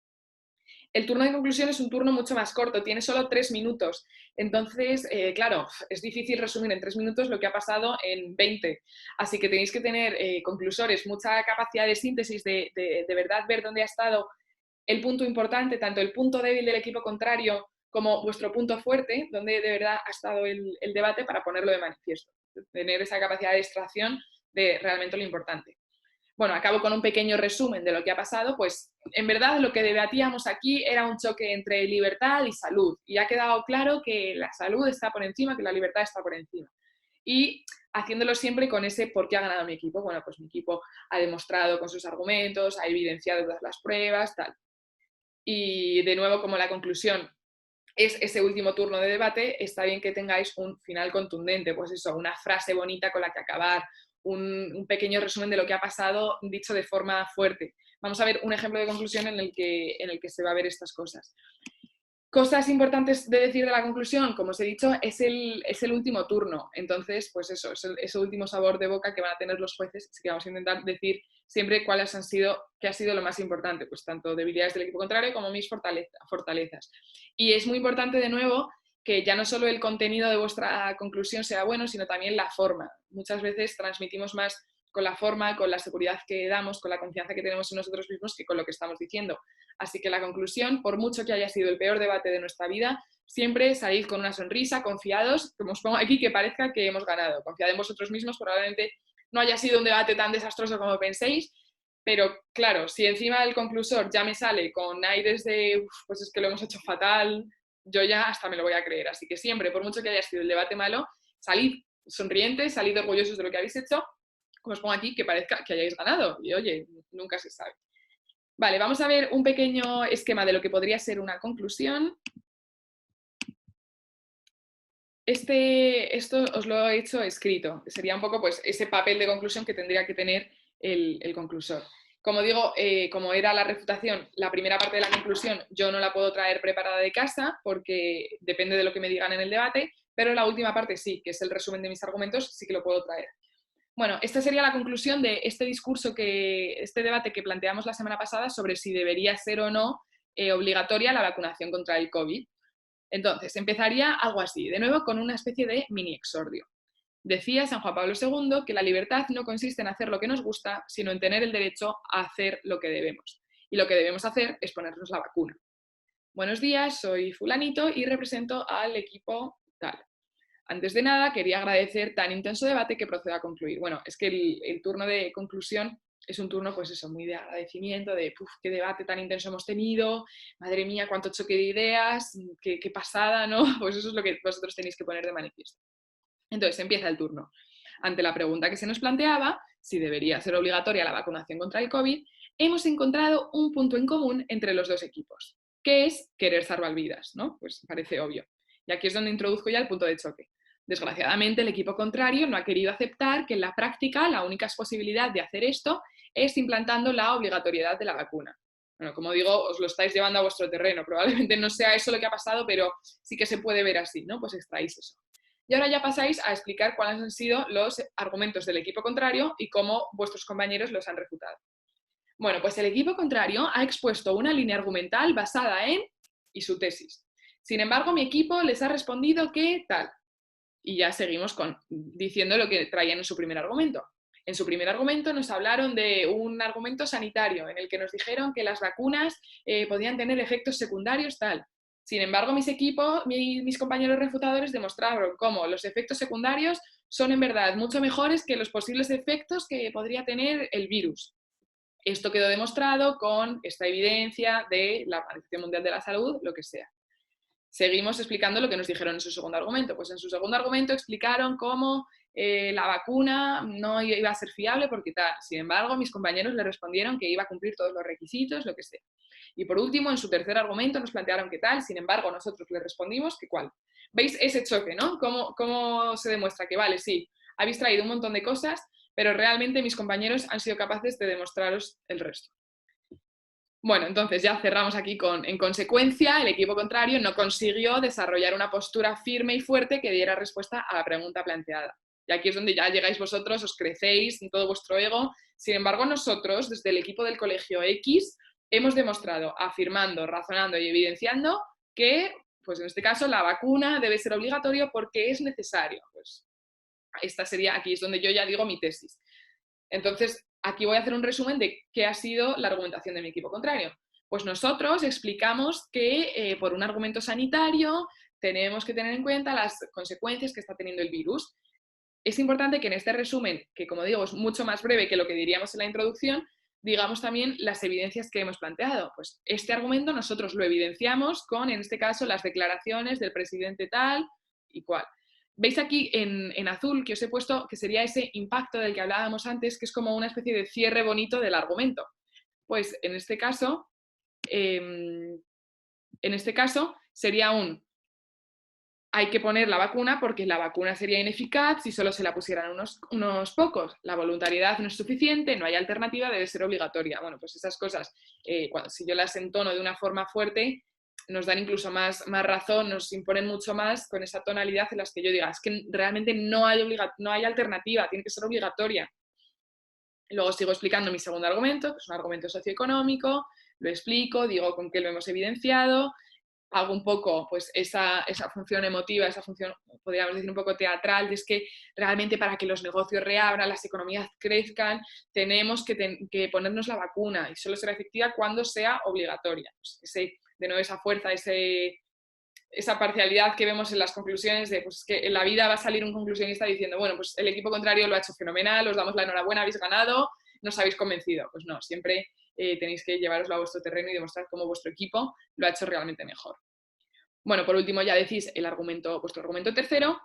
El turno de conclusión es un turno mucho más corto, tiene solo 3 minutos. Entonces, claro, es difícil resumir en 3 minutos lo que ha pasado en 20. Así que tenéis que tener conclusores, mucha capacidad de síntesis, de verdad ver dónde ha estado el punto importante, tanto el punto débil del equipo contrario como vuestro punto fuerte, donde de verdad ha estado el debate para ponerlo de manifiesto. Tener esa capacidad de extracción de realmente lo importante. Bueno, acabo con un pequeño resumen de lo que ha pasado, pues en verdad lo que debatíamos aquí era un choque entre libertad y salud y ha quedado claro que la salud está por encima, que la libertad está por encima. Y haciéndolo siempre con ese por qué ha ganado mi equipo. Bueno, pues mi equipo ha demostrado con sus argumentos, ha evidenciado todas las pruebas, tal. Y de nuevo, como la conclusión es ese último turno de debate, está bien que tengáis un final contundente, pues eso, una frase bonita con la que acabar, un pequeño resumen de lo que ha pasado dicho de forma fuerte. Vamos a ver un ejemplo de conclusión en el que se va a ver estas cosas. Cosas importantes de decir de la conclusión, como os he dicho, es el último turno. Entonces, pues eso, es ese último sabor de boca que van a tener los jueces. Así que vamos a intentar decir siempre cuáles han sido, qué ha sido lo más importante, pues tanto debilidades del equipo contrario como mis fortalezas. Y es muy importante, de nuevo, que ya no solo el contenido de vuestra conclusión sea bueno, sino también la forma. Muchas veces transmitimos más con la forma, con la seguridad que damos, con la confianza que tenemos en nosotros mismos que con lo que estamos diciendo. Así que la conclusión, por mucho que haya sido el peor debate de nuestra vida, siempre salid con una sonrisa, confiados, como os pongo aquí, que parezca que hemos ganado. Confiad en vosotros mismos, probablemente no haya sido un debate tan desastroso como penséis, pero claro, si encima el conclusor ya me sale con aires de, pues es que lo hemos hecho fatal, yo ya hasta me lo voy a creer. Así que siempre, por mucho que haya sido el debate malo, salid sonrientes, salid orgullosos de lo que habéis hecho, como os pongo aquí, que parezca que hayáis ganado. Y oye, nunca se sabe. Vale, vamos a ver un pequeño esquema de lo que podría ser una conclusión. Esto os lo he hecho escrito. Sería un poco pues, ese papel de conclusión que tendría que tener el conclusor. Como digo, como era la refutación, la primera parte de la conclusión yo no la puedo traer preparada de casa porque depende de lo que me digan en el debate, pero la última parte sí, que es el resumen de mis argumentos, sí que lo puedo traer. Bueno, esta sería la conclusión de este este debate que planteamos la semana pasada sobre si debería ser o no obligatoria la vacunación contra el COVID. Entonces, empezaría algo así, de nuevo con una especie de mini exordio. Decía San Juan Pablo II que la libertad no consiste en hacer lo que nos gusta, sino en tener el derecho a hacer lo que debemos. Y lo que debemos hacer es ponernos la vacuna. Buenos días, soy fulanito y represento al equipo tal. Antes de nada, quería agradecer tan intenso debate que procedo a concluir. Bueno, es que el turno de conclusión es un turno, pues eso, muy de agradecimiento, de qué debate tan intenso hemos tenido, madre mía, cuánto choque de ideas, qué pasada, ¿no? Pues eso es lo que vosotros tenéis que poner de manifiesto. Entonces, empieza el turno. Ante la pregunta que se nos planteaba, si debería ser obligatoria la vacunación contra el COVID, hemos encontrado un punto en común entre los dos equipos, que es querer salvar vidas, ¿no? Pues parece obvio. Y aquí es donde introduzco ya el punto de choque. Desgraciadamente, el equipo contrario no ha querido aceptar que en la práctica la única posibilidad de hacer esto es implantando la obligatoriedad de la vacuna. Bueno, como digo, os lo estáis llevando a vuestro terreno. Probablemente no sea eso lo que ha pasado, pero sí que se puede ver así, ¿no? Pues extraéis eso. Y ahora ya pasáis a explicar cuáles han sido los argumentos del equipo contrario y cómo vuestros compañeros los han refutado. Bueno, pues el equipo contrario ha expuesto una línea argumental basada en y su tesis. Sin embargo, mi equipo les ha respondido que tal. Y ya seguimos diciendo lo que traían en su primer argumento. En su primer argumento nos hablaron de un argumento sanitario en el que nos dijeron que las vacunas podían tener efectos secundarios tal. Sin embargo, mis compañeros refutadores demostraron cómo los efectos secundarios son en verdad mucho mejores que los posibles efectos que podría tener el virus. Esto quedó demostrado con esta evidencia de la Organización Mundial de la Salud, lo que sea. Seguimos explicando lo que nos dijeron en su segundo argumento. Pues en su segundo argumento explicaron cómo la vacuna no iba a ser fiable porque tal. Sin embargo, mis compañeros le respondieron que iba a cumplir todos los requisitos, lo que sea. Y por último, en su tercer argumento nos plantearon que tal. Sin embargo, nosotros le respondimos que cuál. ¿Veis ese choque, no? ¿Cómo se demuestra que vale, sí, habéis traído un montón de cosas, pero realmente mis compañeros han sido capaces de demostraros el resto? Bueno, entonces ya cerramos aquí en consecuencia, el equipo contrario no consiguió desarrollar una postura firme y fuerte que diera respuesta a la pregunta planteada. Y aquí es donde ya llegáis vosotros, os crecéis en todo vuestro ego. Sin embargo, nosotros, desde el equipo del Colegio X, hemos demostrado, afirmando, razonando y evidenciando que, pues en este caso, la vacuna debe ser obligatoria porque es necesario. Pues aquí es donde yo ya digo mi tesis. Entonces, aquí voy a hacer un resumen de qué ha sido la argumentación de mi equipo contrario. Pues nosotros explicamos que por un argumento sanitario tenemos que tener en cuenta las consecuencias que está teniendo el virus. Es importante que en este resumen, que como digo es mucho más breve que lo que diríamos en la introducción, digamos también las evidencias que hemos planteado. Pues este argumento nosotros lo evidenciamos con, en este caso, las declaraciones del presidente tal y cual. Veis aquí en azul que os he puesto que sería ese impacto del que hablábamos antes, que es como una especie de cierre bonito del argumento. Pues en este caso sería hay que poner la vacuna porque la vacuna sería ineficaz si solo se la pusieran unos pocos. La voluntariedad no es suficiente, no hay alternativa, debe ser obligatoria. Bueno, pues esas cosas, si yo las entono de una forma fuerte, nos dan incluso más razón, nos imponen mucho más con esa tonalidad en las que yo diga, es que realmente no hay alternativa, tiene que ser obligatoria. Luego sigo explicando mi segundo argumento, que es un argumento socioeconómico, lo explico, digo con qué lo hemos evidenciado, hago un poco pues, esa función emotiva, esa función, podríamos decir, un poco teatral, de es que realmente para que los negocios reabran, las economías crezcan, tenemos que ponernos la vacuna y solo será efectiva cuando sea obligatoria. Pues de nuevo, esa fuerza, esa parcialidad que vemos en las conclusiones de pues, que en la vida va a salir un conclusionista diciendo, bueno, pues el equipo contrario lo ha hecho fenomenal, os damos la enhorabuena, habéis ganado, nos habéis convencido. Pues no, siempre tenéis que llevaroslo a vuestro terreno y demostrar cómo vuestro equipo lo ha hecho realmente mejor. Bueno, por último ya decís vuestro argumento tercero,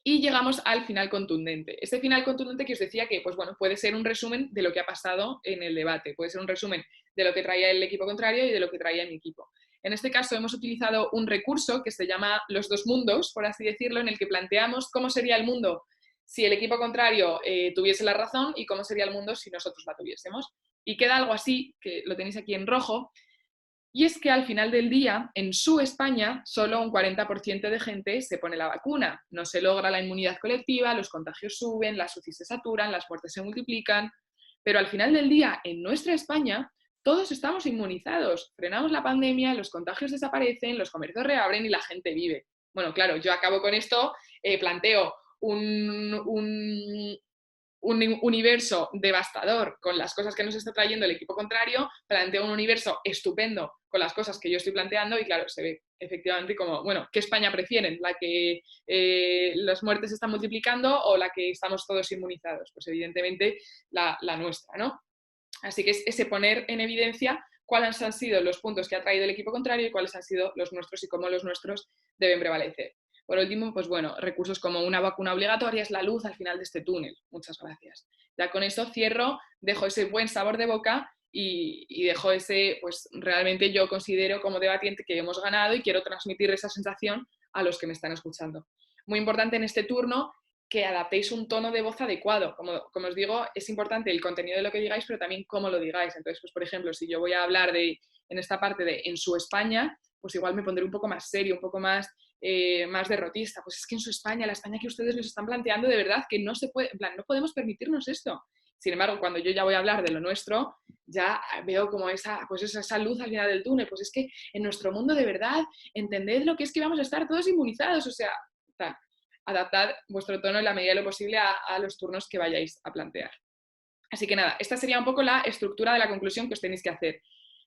y llegamos al final contundente. Este final contundente que os decía que, pues bueno, puede ser un resumen de lo que ha pasado en el debate, puede ser un resumen de lo que traía el equipo contrario y de lo que traía mi equipo. En este caso hemos utilizado un recurso que se llama los dos mundos, por así decirlo, en el que planteamos cómo sería el mundo si el equipo contrario tuviese la razón y cómo sería el mundo si nosotros la tuviésemos. Y queda algo así, que lo tenéis aquí en rojo, y es que al final del día, en su España, solo un 40% de gente se pone la vacuna. No se logra la inmunidad colectiva, los contagios suben, las UCI se saturan, las muertes se multiplican. Pero al final del día, en nuestra España, todos estamos inmunizados. Frenamos la pandemia, los contagios desaparecen, los comercios reabren y la gente vive. Bueno, claro, yo acabo con esto, planteo un universo devastador con las cosas que nos está trayendo el equipo contrario, planteo un universo estupendo con las cosas que yo estoy planteando y claro, se ve efectivamente como, bueno, ¿qué España prefieren? ¿La que las muertes se están multiplicando o la que estamos todos inmunizados? Pues evidentemente la nuestra, ¿no? Así que es ese poner en evidencia cuáles han sido los puntos que ha traído el equipo contrario y cuáles han sido los nuestros y cómo los nuestros deben prevalecer. Por último, pues bueno, recursos como una vacuna obligatoria es la luz al final de este túnel. Muchas gracias. Ya con eso cierro, dejo ese buen sabor de boca y dejo ese, pues realmente yo considero como debatiente que hemos ganado y quiero transmitir esa sensación a los que me están escuchando. Muy importante en este turno que adaptéis un tono de voz adecuado. Como os digo, es importante el contenido de lo que digáis, pero también cómo lo digáis. Entonces, pues por ejemplo, si yo voy a hablar en esta parte de en su España, pues igual me pondré un poco más serio, un poco más derrotista. Pues es que en su España, la España que ustedes nos están planteando, de verdad que no se puede, en plan, no podemos permitirnos esto. Sin embargo, cuando yo ya voy a hablar de lo nuestro, ya veo como esa luz al final del túnel. Pues es que en nuestro mundo, de verdad, entended lo que es que vamos a estar todos inmunizados. O sea, tal. Adaptad vuestro tono en la medida de lo posible a los turnos que vayáis a plantear. Así que nada, esta sería un poco la estructura de la conclusión que os tenéis que hacer.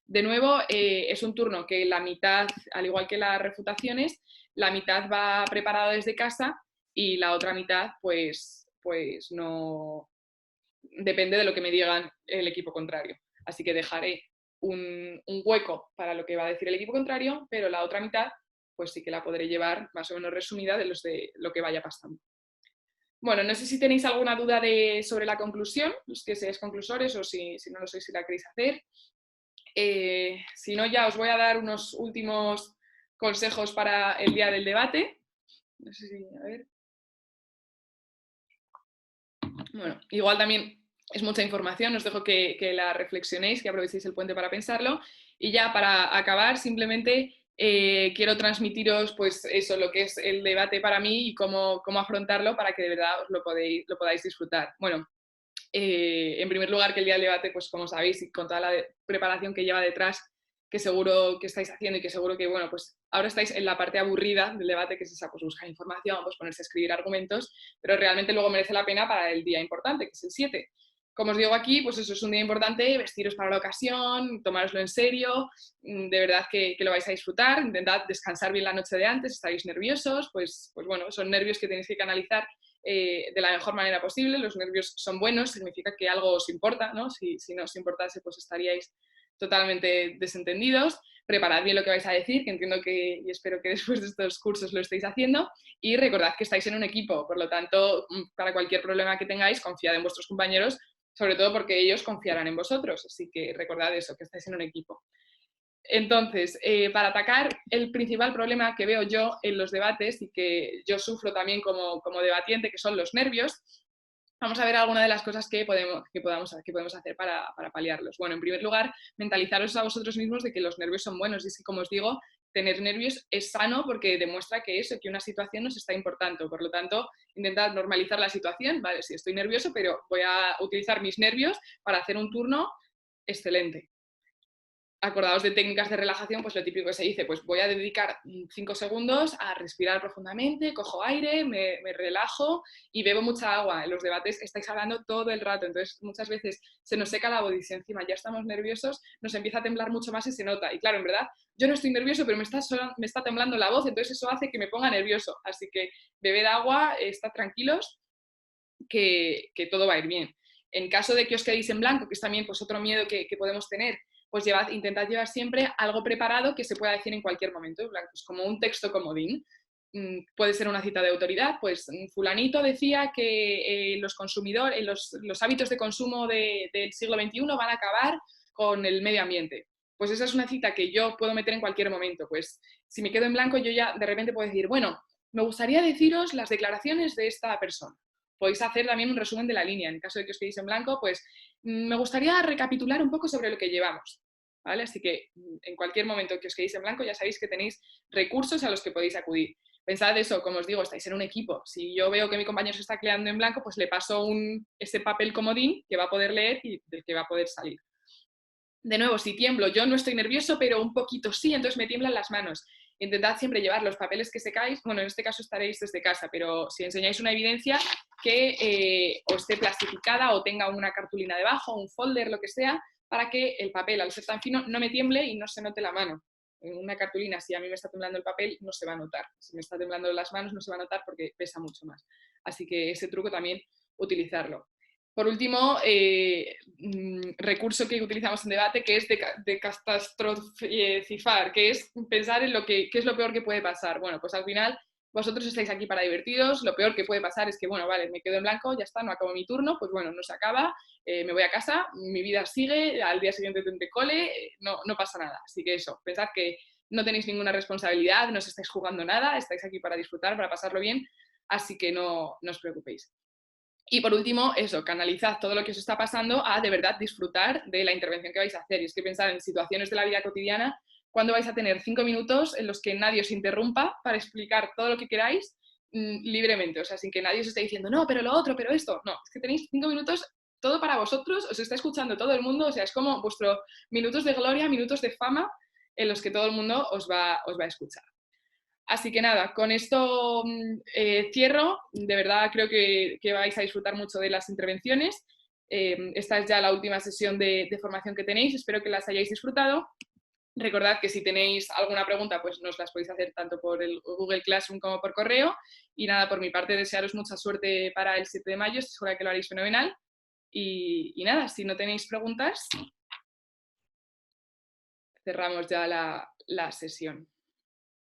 De nuevo, es un turno que la mitad, al igual que las refutaciones, la mitad va preparada desde casa y la otra mitad, pues no depende de lo que me digan el equipo contrario. Así que dejaré un hueco para lo que va a decir el equipo contrario, pero la otra mitad pues sí que la podré llevar más o menos resumida de lo que vaya pasando. Bueno, no sé si tenéis alguna duda sobre la conclusión, los que seáis conclusores, o si no lo sois, si la queréis hacer. Si no, ya os voy a dar unos últimos consejos para el día del debate. No sé si, a ver. Bueno, igual también es mucha información, os dejo que la reflexionéis, que aprovechéis el puente para pensarlo. Y ya para acabar, simplemente quiero transmitiros pues eso, lo que es el debate para mí y cómo afrontarlo para que de verdad os lo podáis disfrutar. Bueno, en primer lugar que el día del debate, pues como sabéis, y con toda la preparación que lleva detrás, que seguro que estáis haciendo y que seguro que, bueno, pues ahora estáis en la parte aburrida del debate, que es esa, pues buscar información, pues ponerse a escribir argumentos, pero realmente luego merece la pena para el día importante, que es el 7. Como os digo aquí, pues eso es un día importante, vestiros para la ocasión, tomároslo en serio, de verdad que lo vais a disfrutar, intentad descansar bien la noche de antes, estáis nerviosos, pues bueno, son nervios que tenéis que canalizar de la mejor manera posible. Los nervios son buenos, significa que algo os importa, ¿no? Si no os importase, pues estaríais totalmente desentendidos. Preparad bien lo que vais a decir, que entiendo y espero que después de estos cursos lo estéis haciendo, y recordad que estáis en un equipo, por lo tanto, para cualquier problema que tengáis, confiad en vuestros compañeros, sobre todo porque ellos confiarán en vosotros, así que recordad eso, que estáis en un equipo. Entonces, para atacar el principal problema que veo yo en los debates y que yo sufro también como debatiente, que son los nervios, vamos a ver algunas de las cosas que podemos hacer para paliarlos. Bueno, en primer lugar, mentalizaros a vosotros mismos de que los nervios son buenos. Y es que, como os digo, tener nervios es sano porque demuestra que una situación nos está importando. Por lo tanto, intentad normalizar la situación. Vale, sí, estoy nervioso, pero voy a utilizar mis nervios para hacer un turno excelente. Acordaos de técnicas de relajación, pues lo típico que se dice, pues voy a dedicar 5 segundos a respirar profundamente, cojo aire, me relajo y bebo mucha agua. En los debates estáis hablando todo el rato, entonces muchas veces se nos seca la voz y si encima ya estamos nerviosos, nos empieza a temblar mucho más y se nota. Y claro, en verdad, yo no estoy nervioso, pero me está temblando la voz, entonces eso hace que me ponga nervioso. Así que bebed agua, estad tranquilos, que todo va a ir bien. En caso de que os quedéis en blanco, que es también pues, otro miedo que podemos tener, pues intentad llevar siempre algo preparado que se pueda decir en cualquier momento, en plan, pues como un texto comodín. Puede ser una cita de autoridad, pues fulanito decía que los consumidores, los hábitos de consumo del siglo XXI van a acabar con el medio ambiente. Pues esa es una cita que yo puedo meter en cualquier momento. Pues si me quedo en blanco, yo ya de repente puedo decir, bueno, me gustaría deciros las declaraciones de esta persona. Podéis hacer también un resumen de la línea. En caso de que os quedéis en blanco, pues me gustaría recapitular un poco sobre lo que llevamos. ¿Vale? Así que en cualquier momento que os quedéis en blanco ya sabéis que tenéis recursos a los que podéis acudir. Pensad eso, como os digo, estáis en un equipo. Si yo veo que mi compañero se está quedando en blanco, pues le paso ese papel comodín que va a poder leer y del que va a poder salir. De nuevo, si tiemblo, yo no estoy nervioso, pero un poquito sí, entonces me tiemblan las manos. Intentad siempre llevar los papeles que secáis, bueno, en este caso estaréis desde casa, pero si enseñáis una evidencia que o esté plastificada o tenga una cartulina debajo, un folder, lo que sea, para que el papel, al ser tan fino, no me tiemble y no se note la mano. En una cartulina, si a mí me está temblando el papel, no se va a notar. Si me está temblando las manos, no se va a notar porque pesa mucho más. Así que ese truco también utilizarlo. Por último, recurso que utilizamos en debate, que es de catastrofizar, que es pensar en qué es lo peor que puede pasar. Bueno, pues al final vosotros estáis aquí para divertiros, lo peor que puede pasar es que, bueno, vale, me quedo en blanco, ya está, no acabo mi turno, pues bueno, no se acaba, me voy a casa, mi vida sigue, al día siguiente tendré cole, no pasa nada. Así que eso, pensad que no tenéis ninguna responsabilidad, no os estáis jugando nada, estáis aquí para disfrutar, para pasarlo bien, así que no os preocupéis. Y por último, eso, canalizad todo lo que os está pasando a de verdad disfrutar de la intervención que vais a hacer. Y es que pensad en situaciones de la vida cotidiana, cuando vais a tener 5 minutos en los que nadie os interrumpa para explicar todo lo que queráis libremente, o sea, sin que nadie os esté diciendo, no, pero lo otro, pero esto. No, es que tenéis 5 minutos todo para vosotros, os está escuchando todo el mundo, o sea, es como vuestros minutos de gloria, minutos de fama en los que todo el mundo os va a escuchar. Así que nada, con esto cierro. De verdad creo que vais a disfrutar mucho de las intervenciones. Esta es ya la última sesión de formación que tenéis. Espero que las hayáis disfrutado. Recordad que si tenéis alguna pregunta, pues nos las podéis hacer tanto por el Google Classroom como por correo. Y nada, por mi parte, desearos mucha suerte para el 7 de mayo. Estoy segura que lo haréis fenomenal. Y nada, si no tenéis preguntas, cerramos ya la sesión.